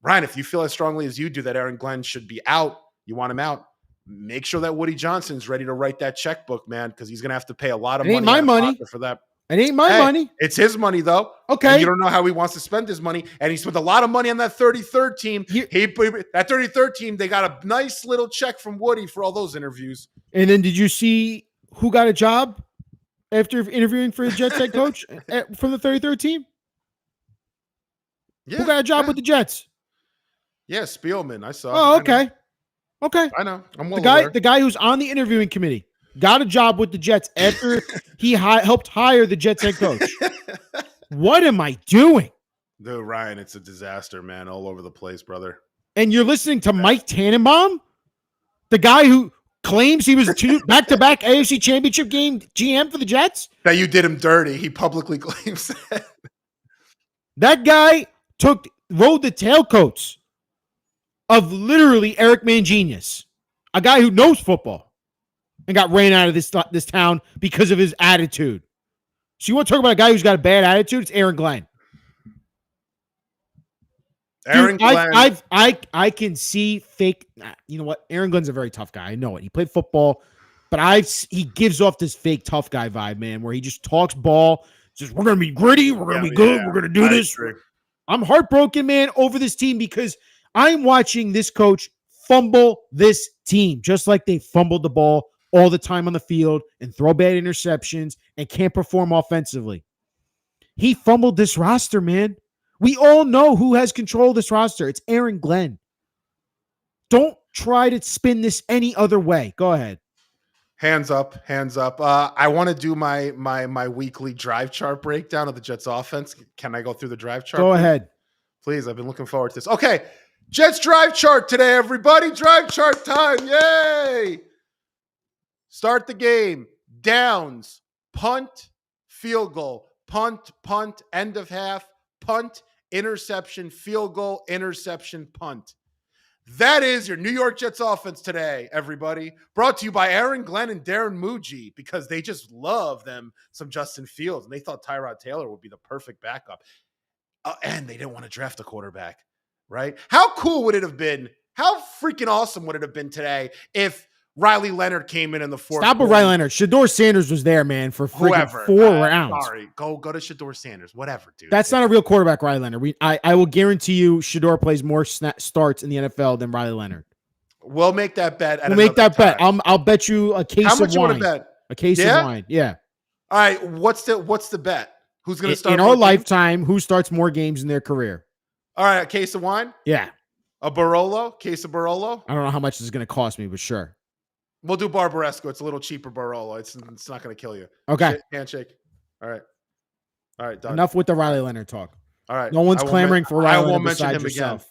B: Ryan, if you feel as strongly as you do that Aaron Glenn should be out, you want him out, make sure that Woody Johnson's ready to write that checkbook, man, because he's gonna have to pay a lot of money.
A: Ain't my money
B: for that.
A: It ain't my money.
B: It's his money, though.
A: Okay.
B: And you don't know how he wants to spend his money. And he spent a lot of money on that 33rd team. That 33rd team, they got a nice little check from Woody for all those interviews.
A: And then did you see who got a job after interviewing for the Jets head coach from the 33rd team?
B: Yeah.
A: Who got a job with the Jets?
B: Yeah, Spielman. I saw.
A: Oh, okay. Okay.
B: I know. I'm
A: the guy who's on the interviewing committee got a job with the Jets after he helped hire the Jets head coach. What am I doing?
B: Dude, Ryan, it's a disaster, man, all over the place, brother.
A: And you're listening to Mike Tannenbaum, the guy who claims he was back-to-back AFC Championship game GM for the Jets?
B: That you did him dirty. He publicly claims that.
A: That guy rode the tailcoats of literally Eric Mangenius, a guy who knows football, and got ran out of this town because of his attitude. So you want to talk about a guy who's got a bad attitude? It's Aaron Glenn.
B: Aaron Glenn.
A: I can see fake. You know what? Aaron Glenn's a very tough guy. I know it. He played football, but he gives off this fake tough guy vibe, man, where he just talks ball. Just, we're going to be gritty. We're going to be good. We're going to do this.
B: Agree.
A: I'm heartbroken, man, over this team because I'm watching this coach fumble this team just like they fumbled the ball all the time on the field and throw bad interceptions and can't perform offensively. He fumbled this roster, man. We all know who has control of this roster. It's Aaron Glenn. Don't try to spin this any other way. Go ahead.
B: Hands up. I want to do my weekly drive chart breakdown of the Jets offense. Can I go through the drive chart?
A: Go ahead.
B: Please, I've been looking forward to this. Okay, Jets drive chart today, everybody. Drive chart time. Yay! Start the game. Downs, punt, field goal, punt, end of half, punt, interception, field goal, interception, punt. That is your New York Jets offense today, everybody. Brought to you by Aaron Glenn and Darren Muji, because they just love them some Justin Fields, and they thought Tyrod Taylor would be the perfect backup. And they didn't want to draft a quarterback, right? How cool would it have been? How freaking awesome would it have been today if Riley Leonard came in the fourth?
A: Stop with Riley Leonard. Shador Sanders was there, man, for freaking 4 rounds.
B: Sorry, go to Shador Sanders. Whatever, dude.
A: That's not a real quarterback, Riley Leonard. I will guarantee you Shador plays more starts in the NFL than Riley Leonard.
B: We'll make that bet.
A: We'll make that bet. I'll bet you a case of wine. How much you want to bet? A case of wine. Yeah.
B: All right. What's the bet? Who's going to start
A: in our lifetime? Who starts more games in their career?
B: All right, a case of wine.
A: Yeah.
B: A Barolo, case of Barolo.
A: I don't know how much this is going to cost me, but sure.
B: We'll do Barbaresco. It's a little cheaper Barolo. It's not going to kill you.
A: Okay.
B: Handshake. All right. Done.
A: Enough with the Riley Leonard talk.
B: All right.
A: No one's clamoring for Riley Leonard besides yourself.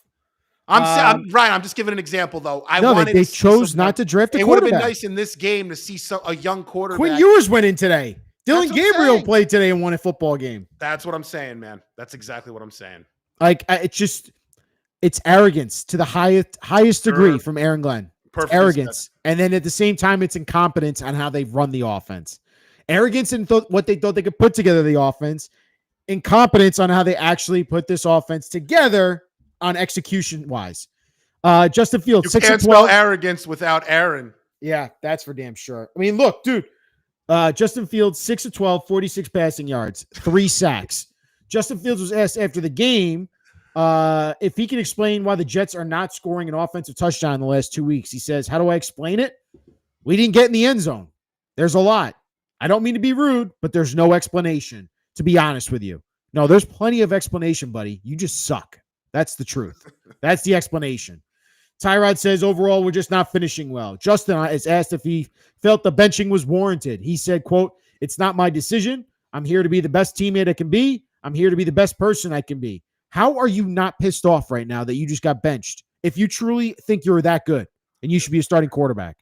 B: I'm Ryan. I'm just giving an example though.
A: They chose not to draft a quarterback.
B: It would have been nice in this game to see a young quarterback.
A: Quinn Ewers went in today. Dylan Gabriel played today and won a football game.
B: That's what I'm saying, man. That's exactly what I'm saying.
A: Like it's arrogance to the highest degree from Aaron Glenn. Perfect arrogance, and then at the same time, it's incompetence on how they run the offense. Arrogance in what they thought they could put together the offense. Incompetence on how they actually put this offense together on execution wise. Justin Fields,
B: you can't spell arrogance without Aaron.
A: Yeah, that's for damn sure. I mean, look, dude. Justin Fields, 6 of 12, 46 passing yards, 3 sacks. Justin Fields was asked after the game if he can explain why the Jets are not scoring an offensive touchdown in the last 2 weeks. He says, how do I explain it? We didn't get in the end zone. There's a lot. I don't mean to be rude, but there's no explanation, to be honest with you. No, there's plenty of explanation, buddy. You just suck. That's the truth. That's the explanation. Tyrod says, overall, we're just not finishing well. Justin is asked if he felt the benching was warranted. He said, quote, it's not my decision. I'm here to be the best teammate I can be. I'm here to be the best person I can be. How are you not pissed off right now that you just got benched? If you truly think you're that good and you should be a starting quarterback.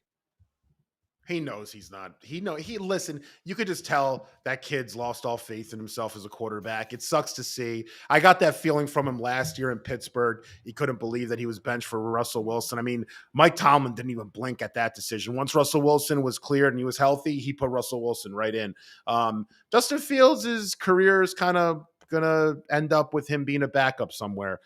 B: He knows he's not. Listen, you could just tell that kid's lost all faith in himself as a quarterback. It sucks to see. I got that feeling from him last year in Pittsburgh. He couldn't believe that he was benched for Russell Wilson. I mean, Mike Tomlin didn't even blink at that decision. Once Russell Wilson was cleared and he was healthy, he put Russell Wilson right in. Justin Fields' career is kind of going to end up with him being a backup somewhere.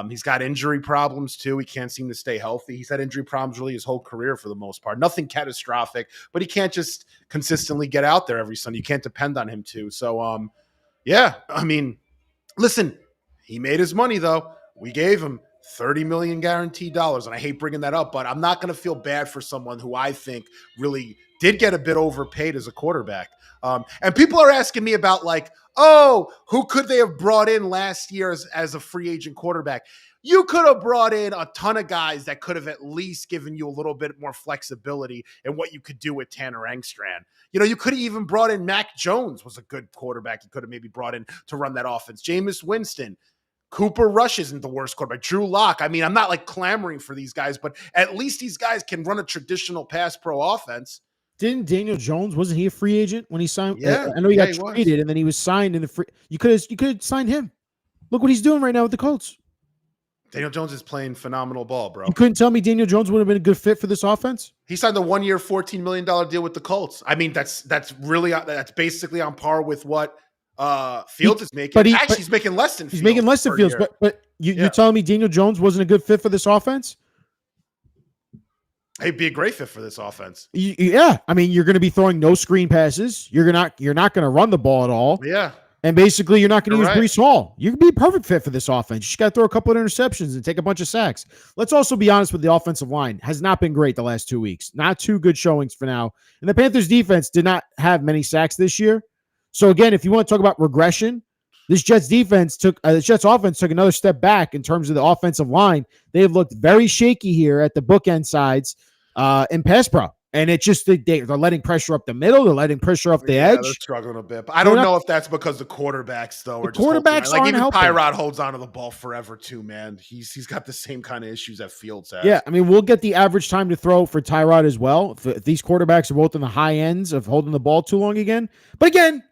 B: He's got injury problems too. He can't seem to stay healthy. He's had injury problems really his whole career for the most part. Nothing catastrophic, but he can't just consistently get out there every Sunday. You can't depend on him too. So, yeah, I mean, listen, he made his money though. We gave him $30 million guaranteed dollars. And I hate bringing that up, but I'm not going to feel bad for someone who I think really did get a bit overpaid as a quarterback. And people are asking me about like, oh, who could they have brought in last year as a free agent quarterback? You could have brought in a ton of guys that could have at least given you a little bit more flexibility in what you could do with Tanner Engstrand. You know, you could have even brought in Mac Jones was a good quarterback. You could have maybe brought in to run that offense. Jameis Winston. Cooper Rush isn't the worst quarterback. Drew Lock. I mean, I'm not like clamoring for these guys, but at least these guys can run a traditional pass pro offense.
A: Didn't Daniel Jones, wasn't he a free agent when he signed?
B: Yeah,
A: I know he got traded and then he was signed in the free. You could sign him. Look what he's doing right now with the Colts.
B: Daniel Jones is playing phenomenal ball, bro.
A: You couldn't tell me Daniel Jones would have been a good fit for this offense?
B: He signed a 1-year, $14 million deal with the Colts. I mean, that's basically on par with what Fields is making. He's making less than Fields.
A: He's making less than Fields, but you're telling me Daniel Jones wasn't a good fit for this offense?
B: He'd be a great fit for this offense.
A: Yeah, I mean, you're going to be throwing no screen passes. You're not going to run the ball at all.
B: Yeah,
A: and basically, you're not going to use Breece Hall. You could be a perfect fit for this offense. You just got to throw a couple of interceptions and take a bunch of sacks. Let's also be honest with the offensive line. Has not been great the last 2 weeks. Not two good showings for now. And the Panthers defense did not have many sacks this year. So again, if you want to talk about regression, this Jets offense took another step back in terms of the offensive line. They have looked very shaky here at the bookend sides in pass pro. And it's just they're letting pressure up the middle. They're letting pressure off the edge.
B: They're struggling a bit. But I don't know if that's because the quarterbacks, though, are just
A: quarterbacks
B: like even
A: helping.
B: Tyrod holds onto the ball forever, too, man. He's got the same kind of issues that Fields has.
A: Yeah, I mean, we'll get the average time to throw for Tyrod as well. If these quarterbacks are both in the high ends of holding the ball too long again. But again,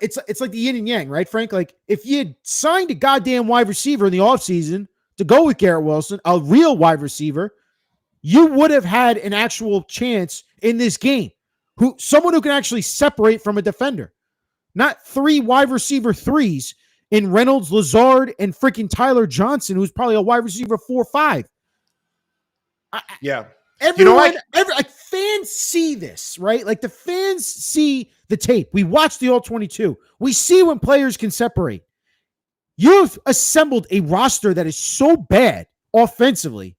A: it's like the yin and yang, right, Frank? Like if you had signed a goddamn wide receiver in the offseason to go with Garrett Wilson, a real wide receiver, you would have had an actual chance in this game. Someone who can actually separate from a defender. Not 3 wide receiver 3s in Reynolds, Lazard, and freaking Tyler Johnson, who's probably a wide receiver 4-5.
B: Yeah.
A: Everyone, like fans see this, right? Like the fans see the tape. We watch the All-22. We see when players can separate. You've assembled a roster that is so bad offensively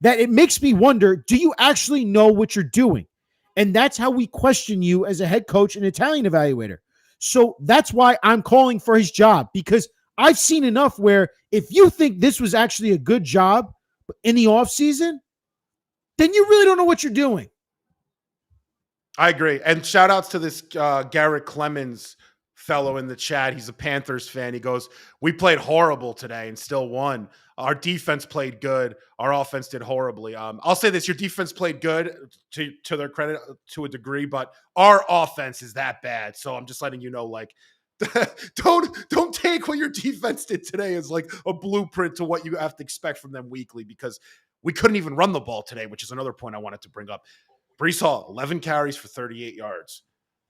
A: that it makes me wonder, do you actually know what you're doing? And that's how we question you as a head coach and Italian evaluator. So that's why I'm calling for his job, because I've seen enough where if you think this was actually a good job in the offseason, then you really don't know what you're doing.
B: I agree. And shout outs to this Garrett Clemens fellow in the chat. He's a Panthers fan. He goes, we played horrible today and still won. Our defense played good. Our offense did horribly. I'll say this, your defense played good to their credit to a degree, but our offense is that bad. So I'm just letting you know, like, don't take what your defense did today as like a blueprint to what you have to expect from them weekly, because we couldn't even run the ball today, which is another point I wanted to bring up. Breece Hall, 11 carries for 38 yards.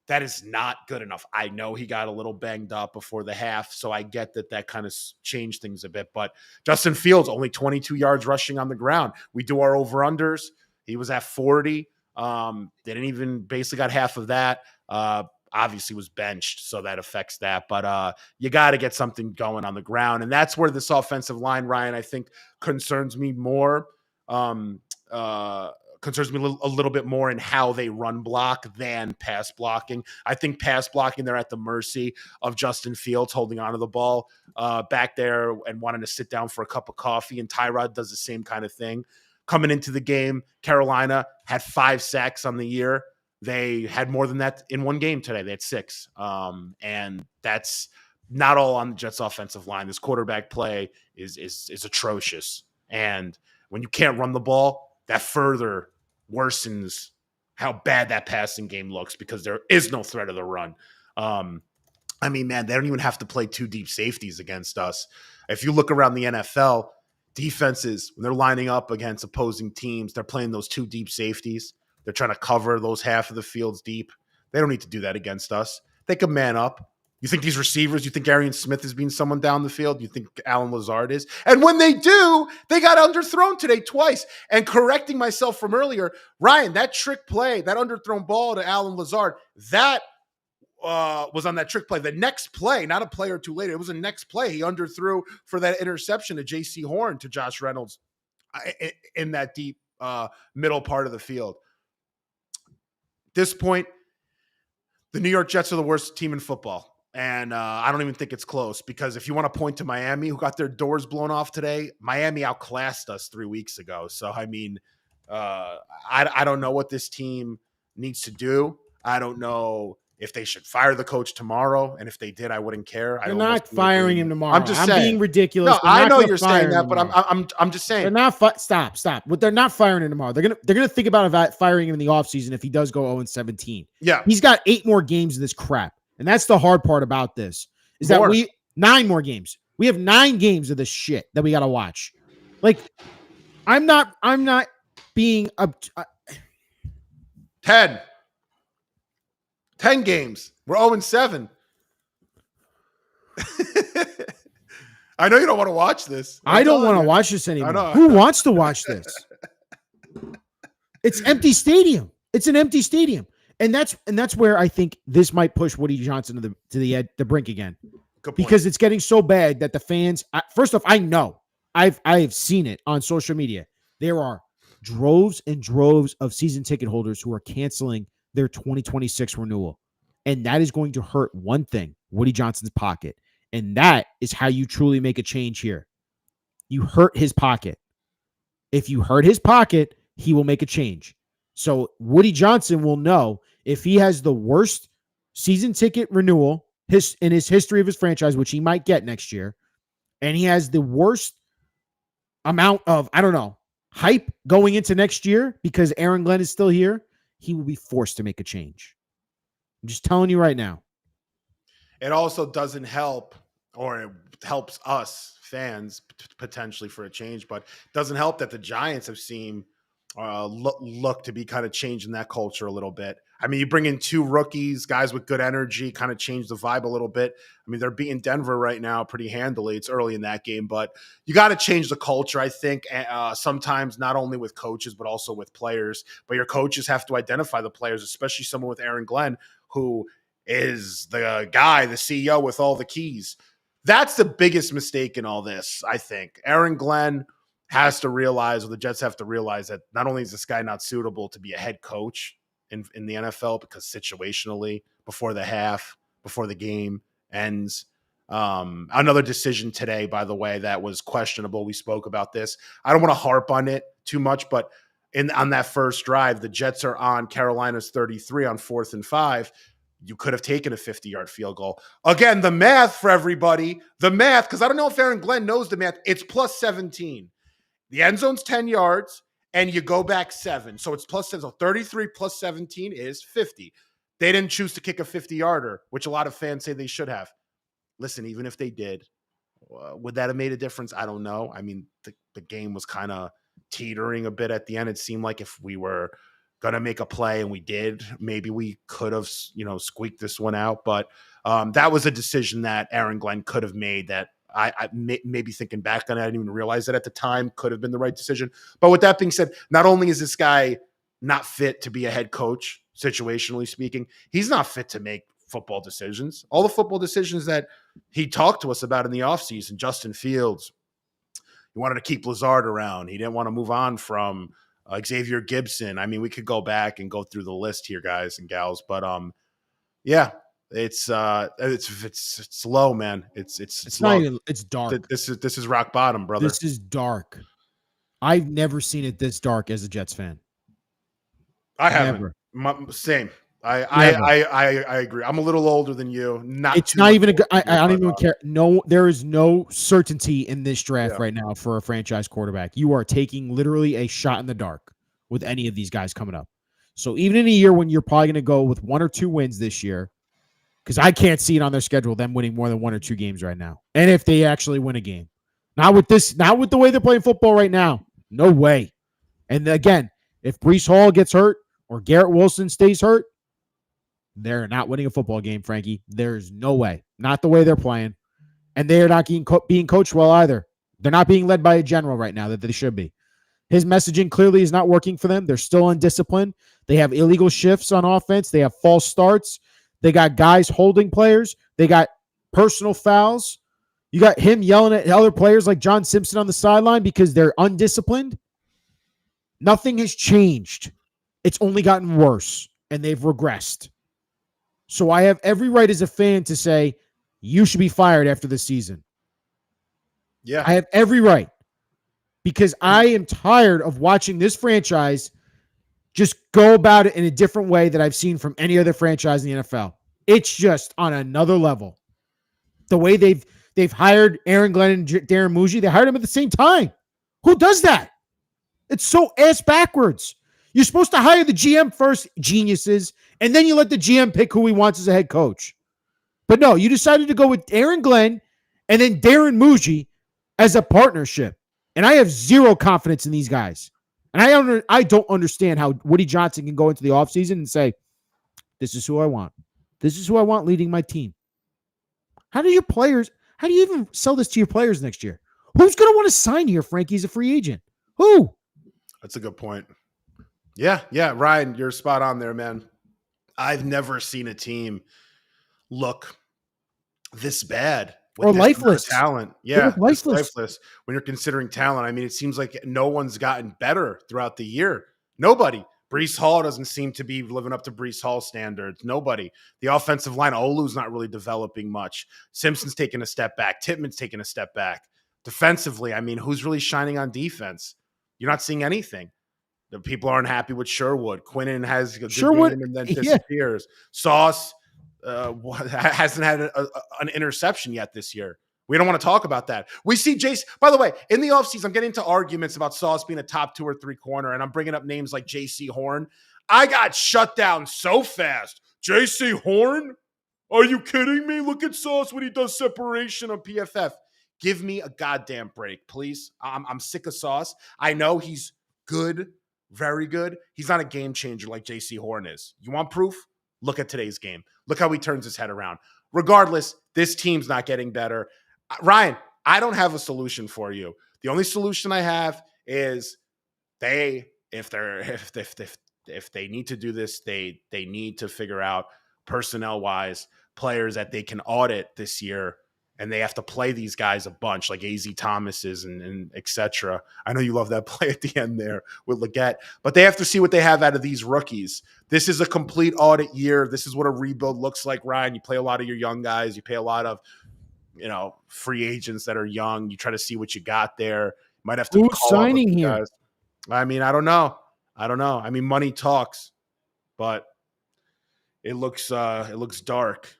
B: That is not good enough. I know he got a little banged up before the half, so I get that kind of changed things a bit. But Justin Fields, only 22 yards rushing on the ground. We do our over-unders. He was at 40. Didn't even basically got half of that. Obviously was benched, so that affects that. But you got to get something going on the ground. And that's where this offensive line, Ryan, I think concerns me more. Concerns me a little bit more in how they run block than pass blocking. I think pass blocking, they're at the mercy of Justin Fields holding onto the ball back there and wanting to sit down for a cup of coffee. And Tyrod does the same kind of thing. Coming into the game, Carolina had 5 sacks on the year. They had more than that in one game today. They had 6. And that's not all on the Jets offensive line. This quarterback play is atrocious. And when you can't run the ball, that further worsens how bad that passing game looks, because there is no threat of the run. I mean, man, they don't even have to play 2 deep safeties against us. If you look around the NFL, defenses, when they're lining up against opposing teams, they're playing those 2 deep safeties. They're trying to cover those half of the fields deep. They don't need to do that against us. They can man up. You think these receivers, you think Arian Smith is being someone down the field? You think Alan Lazard is? And when they do, they got underthrown today twice. And correcting myself from earlier, Ryan, that trick play, that underthrown ball to Alan Lazard, that was on that trick play. The next play, not a play or two later, it was a next play. He underthrew for that interception to J.C. Horn to Josh Reynolds in that deep middle part of the field. At this point, the New York Jets are the worst team in football. And I don't even think it's close, because if you want to point to Miami, who got their doors blown off today, Miami outclassed us 3 weeks ago. So, I mean, I don't know what this team needs to do. I don't know if they should fire the coach tomorrow. And if they did, I wouldn't care.
A: They're not firing him tomorrow.
B: I'm just saying.
A: Being ridiculous.
B: No, I know you're saying that, but I'm just saying.
A: They're not stop. But they're not firing him tomorrow. They're gonna think about firing him in the offseason if he does go 0-17.
B: Yeah.
A: He's got 8 more games of this crap. And that's the hard part about this, is that 9 more games. We have 9 games of this shit that we got to watch. Like, I'm not being
B: 10 games. We're 0-7. I know you don't want to watch this.
A: I don't want to watch this anymore. Who wants to watch this? It's empty stadium. It's an empty stadium. And that's where I think this might push Woody Johnson to the brink again, because it's getting so bad that the fans. First off, I know I've seen it on social media. There are droves and droves of season ticket holders who are canceling their 2026 renewal, and that is going to hurt one thing: Woody Johnson's pocket, and that is how you truly make a change here. You hurt his pocket. If you hurt his pocket, he will make a change. So Woody Johnson will know if he has the worst season ticket renewal in his history of his franchise, which he might get next year, and he has the worst amount of, hype going into next year because Aaron Glenn is still here, he will be forced to make a change. I'm just telling you right now.
B: it also doesn't help, or it helps us fans potentially for a change, but it doesn't help that the Giants have seen look to be kind of changing that culture a little bit. I mean, you bring in 2 rookies, guys with good energy, kind of change the vibe a little bit. I mean, they're beating Denver right now pretty handily. It's early in that game, but you got to change the culture, I think, sometimes not only with coaches, but also with players. But your coaches have to identify the players, especially someone with Aaron Glenn, who is the guy, the CEO with all the keys. That's the biggest mistake in all this, I think. Aaron Glenn has to realize, or the Jets have to realize, that not only is this guy not suitable to be a head coach in the NFL, because situationally, before the half, before the game ends, another decision today, by the way, that was questionable. We spoke about this. I don't want to harp on it too much, but on that first drive, the Jets are on Carolina's 33 on 4th and 5. You could have taken a 50-yard field goal. Again, the math for everybody, because I don't know if Aaron Glenn knows the math, it's plus 17. The end zone's 10 yards, and you go back 7. So it's plus 7. So 33 plus 17 is 50. They didn't choose to kick a 50-yarder, which a lot of fans say they should have. Listen, even if they did, would that have made a difference? I don't know. I mean, the game was kind of teetering a bit at the end. It seemed like if we were going to make a play and we did, maybe we could have, squeaked this one out. But that was a decision that Aaron Glenn could have made that I maybe thinking back on it, I didn't even realize that at the time could have been the right decision. But with that being said, not only is this guy not fit to be a head coach, situationally speaking, he's not fit to make football decisions. All the football decisions that he talked to us about in the offseason, Justin Fields, he wanted to keep Lazard around. He didn't want to move on from Xavier Gibson. I mean, we could go back and go through the list here, guys and gals, but yeah. It's low, man. It's
A: not
B: low.
A: even, it's dark.
B: This is rock bottom, brother.
A: This is dark. I've never seen it this dark as a Jets fan.
B: I haven't. Same. I agree. I'm a little older than you.
A: It's not even I don't even care. No, there is no certainty in this draft right now for a franchise quarterback. You are taking literally a shot in the dark with any of these guys coming up. So even in a year when you're probably going to go with 1 or 2 wins this year, because I can't see it on their schedule, them winning more than 1 or 2 games right now. And if they actually win a game. Not with the way they're playing football right now. No way. And again, if Breece Hall gets hurt or Garrett Wilson stays hurt, they're not winning a football game, Frankie. There's no way. Not the way they're playing. And they're not being coached well either. They're not being led by a general right now that they should be. His messaging clearly is not working for them. They're still undisciplined. They have illegal shifts on offense. They have false starts. They got guys holding players. They got personal fouls. You got him yelling at other players like John Simpson on the sideline because they're undisciplined. Nothing has changed. It's only gotten worse, and they've regressed. So I have every right as a fan to say, you should be fired after the season.
B: Yeah.
A: I have every right because I am tired of watching this franchise just go about it in a different way that I've seen from any other franchise in the NFL. It's just on another level. The way they've hired Aaron Glenn and Darren Muji, they hired him at the same time. Who does that? It's so ass backwards. You're supposed to hire the GM first, geniuses, and then you let the GM pick who he wants as a head coach. But no, you decided to go with Aaron Glenn and then Darren Muji as a partnership. And I have zero confidence in these guys. And I don't understand how Woody Johnson can go into the offseason and say, this is who I want. This is who I want leading my team. How do you even sell this to your players next year? Who's going to want to sign here, Frankie, as a free agent? Who?
B: That's a good point. Yeah, Ryan, you're spot on there, man. I've never seen a team look this bad.
A: Or lifeless.
B: Talent. Yeah, lifeless. When you're considering talent, I mean, it seems like no one's gotten better throughout the year. Nobody. Breece Hall doesn't seem to be living up to Breece Hall standards. Nobody. The offensive line, Olu's not really developing much. Simpson's taking a step back. Tittman's taking a step back. Defensively, I mean, who's really shining on defense? You're not seeing anything. The people aren't happy with Sherwood. Quinnen has a good game and then disappears. Sauce hasn't had an interception yet this year. We don't want to talk about that. We see Jace. By the way, in the offseason, I'm getting into arguments about Sauce being a top 2 or 3 corner, and I'm bringing up names like J.C. Horn. I got shut down so fast. J.C. Horn? Are you kidding me? Look at Sauce when he does separation on PFF. Give me a goddamn break, please. I'm sick of Sauce. I know he's good, very good. He's not a game changer like JC Horn is. You want proof? Look at today's game. Look how he turns his head around. Regardless, this team's not getting better. Ryan, I don't have a solution for you. The only solution I have is if they need to do this, they need to figure out personnel wise players that they can audit this year, and they have to play these guys a bunch like AZ Thomas's and etc. I know you love that play at the end there with Leggett, but they have to see what they have out of these rookies. This is a complete audit year. This is what a rebuild looks like, Ryan. You play a lot of your young guys. You pay a lot of free agents that are young. You try to see what you got there. Might have to
A: Who's signing here?
B: Guys. I mean, I don't know. I mean, money talks, but it looks dark.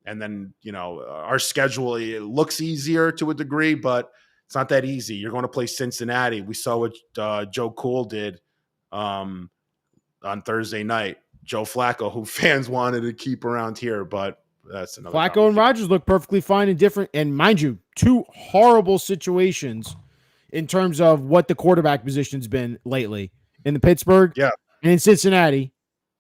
B: And then, our schedule, it looks easier to a degree, but it's not that easy. You're going to play Cincinnati. We saw what Joe Cool did on Thursday night. Joe Flacco, who fans wanted to keep around here, but that's another.
A: Flacco and Rodgers look perfectly fine and different. And mind you, two horrible situations in terms of what the quarterback position's been lately in the Pittsburgh and in Cincinnati.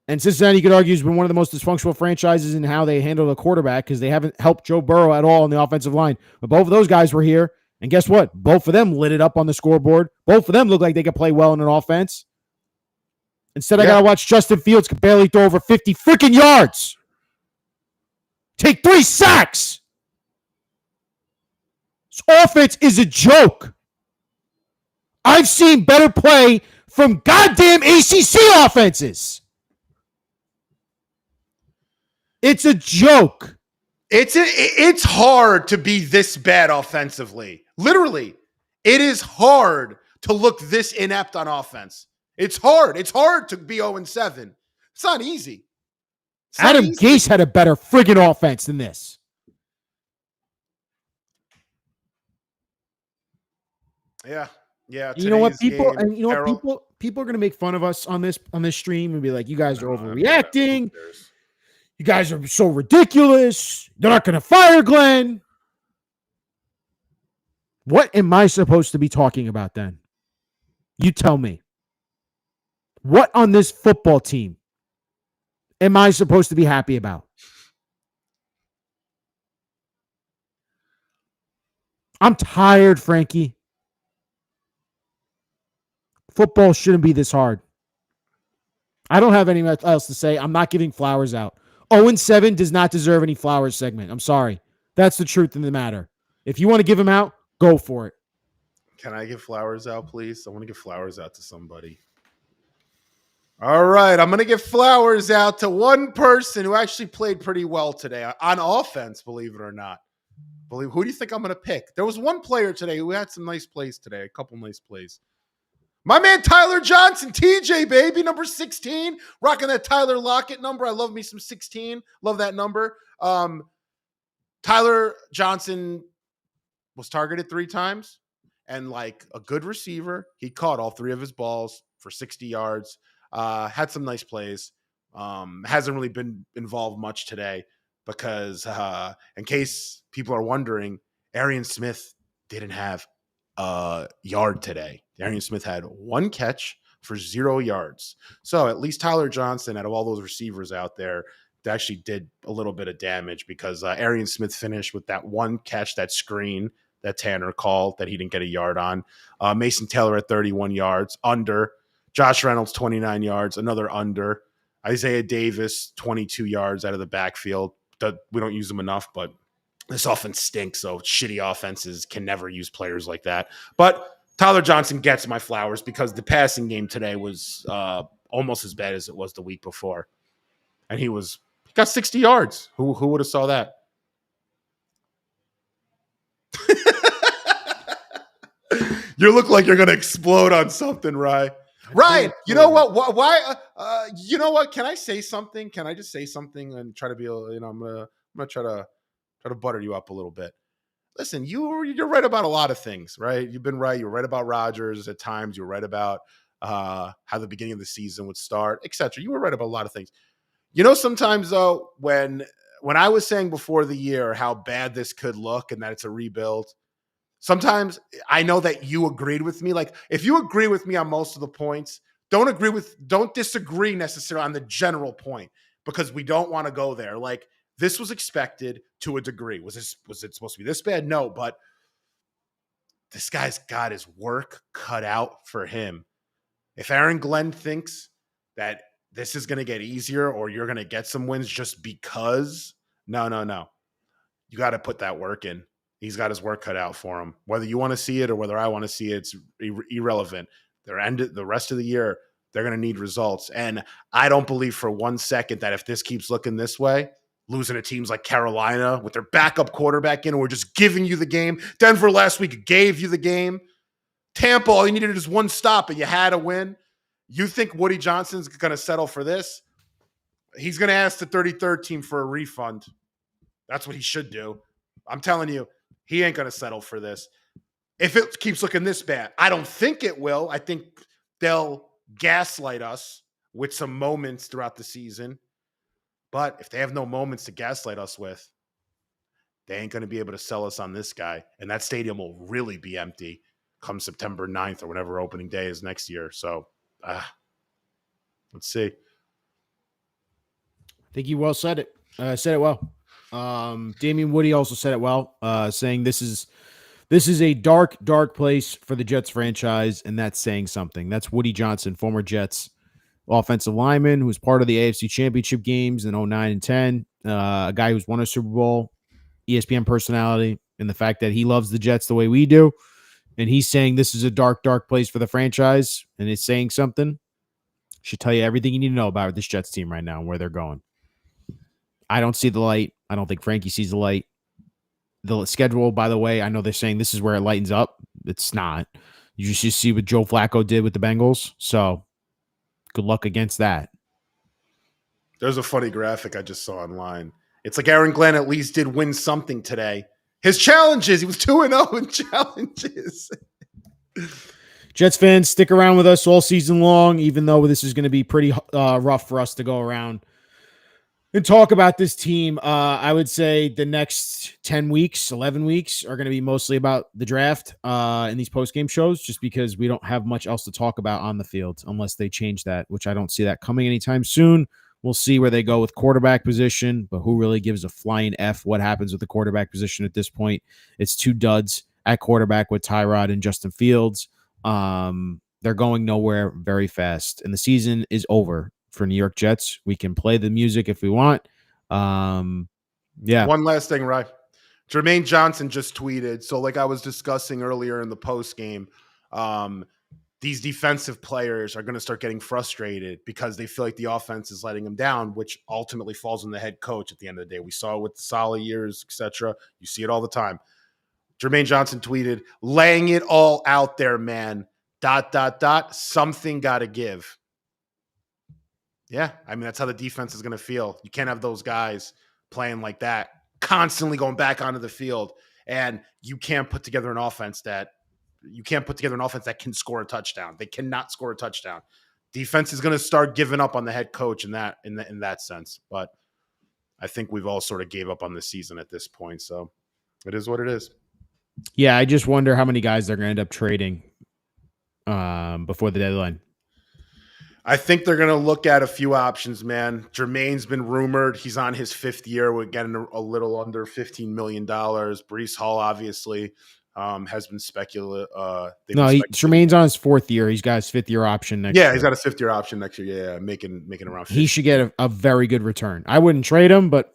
A: And Cincinnati, you could argue, has been one of the most dysfunctional franchises in how they handle the quarterback because they haven't helped Joe Burrow at all on the offensive line. But both of those guys were here. And guess what? Both of them lit it up on the scoreboard. Both of them look like they could play well in an offense. Instead, I got to watch Justin Fields could barely throw over 50 freaking yards. Take 3 sacks. This offense is a joke. I've seen better play from goddamn ACC offenses. It's a joke.
B: It's hard to be this bad offensively. Literally, it is hard to look this inept on offense. It's hard. It's hard to be 0-7. It's not easy.
A: Adam Gase had a better friggin' offense than this.
B: Yeah.
A: You know what, people, people are going to make fun of us on this stream and be like, "You guys are overreacting. You guys are so ridiculous. They're not going to fire Glenn." What am I supposed to be talking about then? You tell me. What on this football team am I supposed to be happy about? I'm tired, Frankie. Football shouldn't be this hard. I don't have anything else to say. I'm not giving flowers out. 0-7 does not deserve any flowers segment. I'm sorry. That's the truth of the matter. If you want to give them out, go for it.
B: Can I give flowers out, please? I want to give flowers out to somebody. All right. I'm going to give flowers out to one person who actually played pretty well today on offense, believe it or not. Who do you think I'm going to pick? There was one player today who had some nice plays today, a couple nice plays. My man, Tyler Johnson, TJ, baby, number 16, rocking that Tyler Lockett number. I love me some 16. Love that number. Tyler Johnson was targeted 3 times, and like a good receiver, he caught all 3 of his balls for 60 yards. Had some nice plays. Hasn't really been involved much today because, in case people are wondering, Arian Smith didn't have a yard today. Arian Smith had 1 catch for 0 yards. So at least Tyler Johnson, out of all those receivers out there, actually did a little bit of damage because Arian Smith finished with that 1 catch, that screen that Tanner called that he didn't get a yard on. Mason Taylor at 31 yards, under. Josh Reynolds, 29 yards, another under. Isaiah Davis, 22 yards out of the backfield. We don't use them enough, but this offense stinks, so shitty offenses can never use players like that. But Tyler Johnson gets my flowers because the passing game today was almost as bad as it was the week before. And he got 60 yards. Who would have saw that? You look like you're going to explode on something, Ryan. Ryan, you know what? Why? You know what? Can I say something? Can I just say something and try to be, I'm gonna try to butter you up a little bit. Listen, you're right about a lot of things, right? You've been right. You're right about Rodgers at times. You're right about how the beginning of the season would start, etc. You were right about a lot of things. Sometimes though, when when I was saying before the year how bad this could look and that it's a rebuild, sometimes I know that you agreed with me. Like, if you agree with me on most of the points, don't disagree necessarily on the general point, because we don't want to go there. Like, this was expected to a degree. Was it supposed to be this bad? No, but this guy's got his work cut out for him. If Aaron Glenn thinks that this is going to get easier or you're going to get some wins just because, no. You got to put that work in. He's got his work cut out for him. Whether you want to see it or whether I want to see it, it's irrelevant. The rest of the year, they're going to need results. And I don't believe for 1 second that if this keeps looking this way, losing to teams like Carolina with their backup quarterback in, we're just giving you the game. Denver last week gave you the game. Tampa, all you needed is one stop and you had a win. You think Woody Johnson's going to settle for this? He's going to ask the 33rd team for a refund. That's what he should do. I'm telling you, he ain't going to settle for this. If it keeps looking this bad, I don't think it will. I think they'll gaslight us with some moments throughout the season. But if they have no moments to gaslight us with, they ain't going to be able to sell us on this guy. And that stadium will really be empty come September 9th or whatever opening day is next year. So let's see.
A: I think you well said it. Said it well. Damian Woody also said it well, saying this is a dark, dark place for the Jets franchise, and that's saying something. That's Woody Johnson, former Jets offensive lineman who was part of the AFC Championship games in 09 and 10, a guy who's won a Super Bowl, ESPN personality, and the fact that he loves the Jets the way we do. And he's saying this is a dark, dark place for the franchise, and it's saying something. Should tell you everything you need to know about this Jets team right now and where they're going. I don't see the light. I don't think Frankie sees the light. The schedule, by the way, I know they're saying this is where it lightens up. It's not. You just see what Joe Flacco did with the Bengals. So good luck against that.
B: There's a funny graphic I just saw online. It's like Aaron Glenn at least did win something today. His challenges, he was 2-0 in challenges.
A: Jets fans, stick around with us all season long, even though this is going to be pretty rough for us to go around and talk about this team. I would say the next 10 weeks, 11 weeks are going to be mostly about the draft in these post-game shows, just because we don't have much else to talk about on the field unless they change that, which I don't see that coming anytime soon. We'll see where they go with quarterback position, but who really gives a flying F what happens with the quarterback position at this point? It's two duds at quarterback with Tyrod and Justin Fields. They're going nowhere very fast, and the season is over for New York Jets. We can play the music if we want. Yeah.
B: One last thing, right? Jermaine Johnson just tweeted. So like I was discussing earlier in the post game, these defensive players are going to start getting frustrated because they feel like the offense is letting them down, which ultimately falls on the head coach at the end of the day. We saw it with the Saleh years, etc. You see it all the time. Jermaine Johnson tweeted, laying it all out there, man. ... Something got to give. Yeah, I mean, that's how the defense is going to feel. You can't have those guys playing like that, constantly going back onto the field, and you can't put together an offense that can score a touchdown. They cannot score a touchdown. Defense is going to start giving up on the head coach in that sense. But I think we've all sort of gave up on the season at this point. So it is what it is.
A: Yeah, I just wonder how many guys they're going to end up trading before the deadline.
B: I think they're going to look at a few options, man. Jermaine's been rumored. He's on his 5th year. We're getting a little under $15 million. Breece Hall, obviously, has been speculated.
A: Jermaine's on his 4th year. He's got his 5th year option next year.
B: Yeah, he's got a 5th year option next year. Yeah, making around 50.
A: He should get a very good return. I wouldn't trade him, but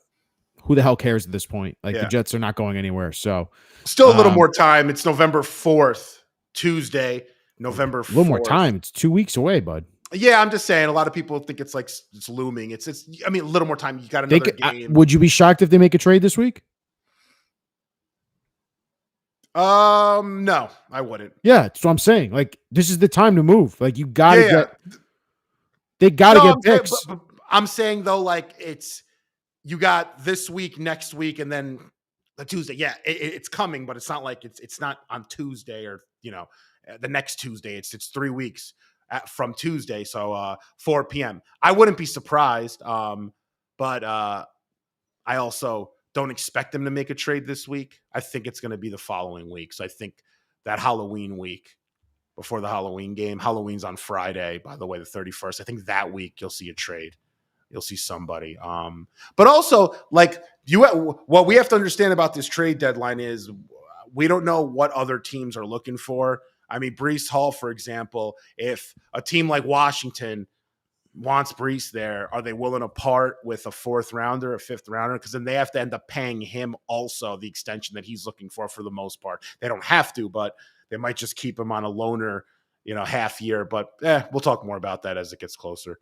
A: who the hell cares at this point? Like, the Jets are not going anywhere. So
B: still a little more time. It's November 4th, Tuesday, November 4th.
A: A little more time. It's 2 weeks away, bud.
B: Yeah, I'm just saying. A lot of people think it's like it's looming. It's. I mean, a little more time. You got another game.
A: Would you be shocked if they make a trade this week?
B: No, I wouldn't.
A: Yeah, that's what I'm saying. Like, this is the time to move. Like, you gotta get. They gotta get picks.
B: But I'm saying though, like you got this week, next week, and then the Tuesday. Yeah, it's coming, but it's not like it's not on Tuesday or the next Tuesday. It's 3 weeks from Tuesday, so 4 p.m. I wouldn't be surprised, but I also don't expect them to make a trade this week. I think it's going to be the following week. So I think that Halloween week before the Halloween game, Halloween's on Friday, by the way, the 31st. I think that week you'll see a trade. You'll see somebody. But also, like, what we have to understand about this trade deadline is we don't know what other teams are looking for. I mean, Breece Hall, for example, if a team like Washington wants Breece there, are they willing to part with a 4th rounder, a 5th rounder? Because then they have to end up paying him also the extension that he's looking for the most part. They don't have to, but they might just keep him on a loaner, half year. But we'll talk more about that as it gets closer.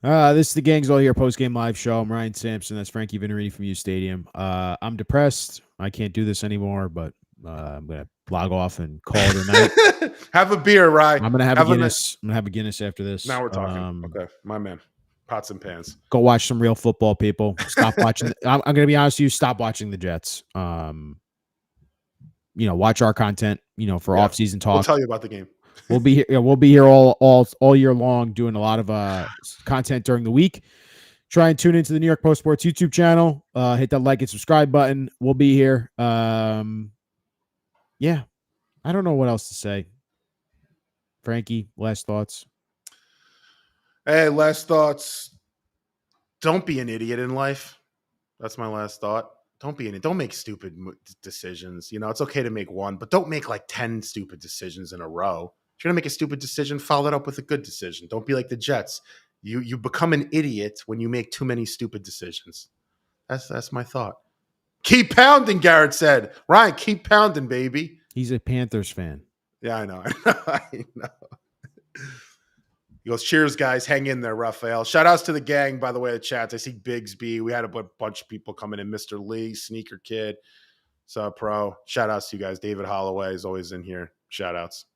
A: This is the Gangs All Here post-game live show. I'm Ryan Sampson. That's Frankie Vittorini from U Stadium. I'm depressed. I can't do this anymore, but I'm going to log off and call it a night.
B: Have a beer, Ryan.
A: I'm going to have a Guinness. I'm going to have a Guinness after this.
B: Now we're talking. Okay, my man. Pots and pans.
A: Go watch some real football, people. Stop watching. I'm going to be honest with you. Stop watching the Jets. Watch our content, for off-season talk.
B: We'll tell you about the game.
A: We'll be here. We'll be here all year long, doing a lot of content during the week. Try and tune into the New York Post Sports YouTube channel. Hit that like and subscribe button. We'll be here. Yeah, I don't know what else to say. Frankie, last thoughts.
B: Hey, last thoughts. Don't be an idiot in life. That's my last thought. Don't make stupid decisions. It's okay to make one, but don't make like 10 stupid decisions in a row. If you're going to make a stupid decision, follow it up with a good decision. Don't be like the Jets. You become an idiot when you make too many stupid decisions. That's my thought. Keep pounding, Garrett said. Ryan, keep pounding, baby.
A: He's a Panthers fan.
B: Yeah, I know. I know. He goes, cheers, guys. Hang in there, Raphael. Shout outs to the gang, by the way, the chats. I see Bigsby. We had a bunch of people coming in. Mr. Lee, Sneaker Kid, Pro. Shout outs to you guys. David Holloway is always in here. Shout outs.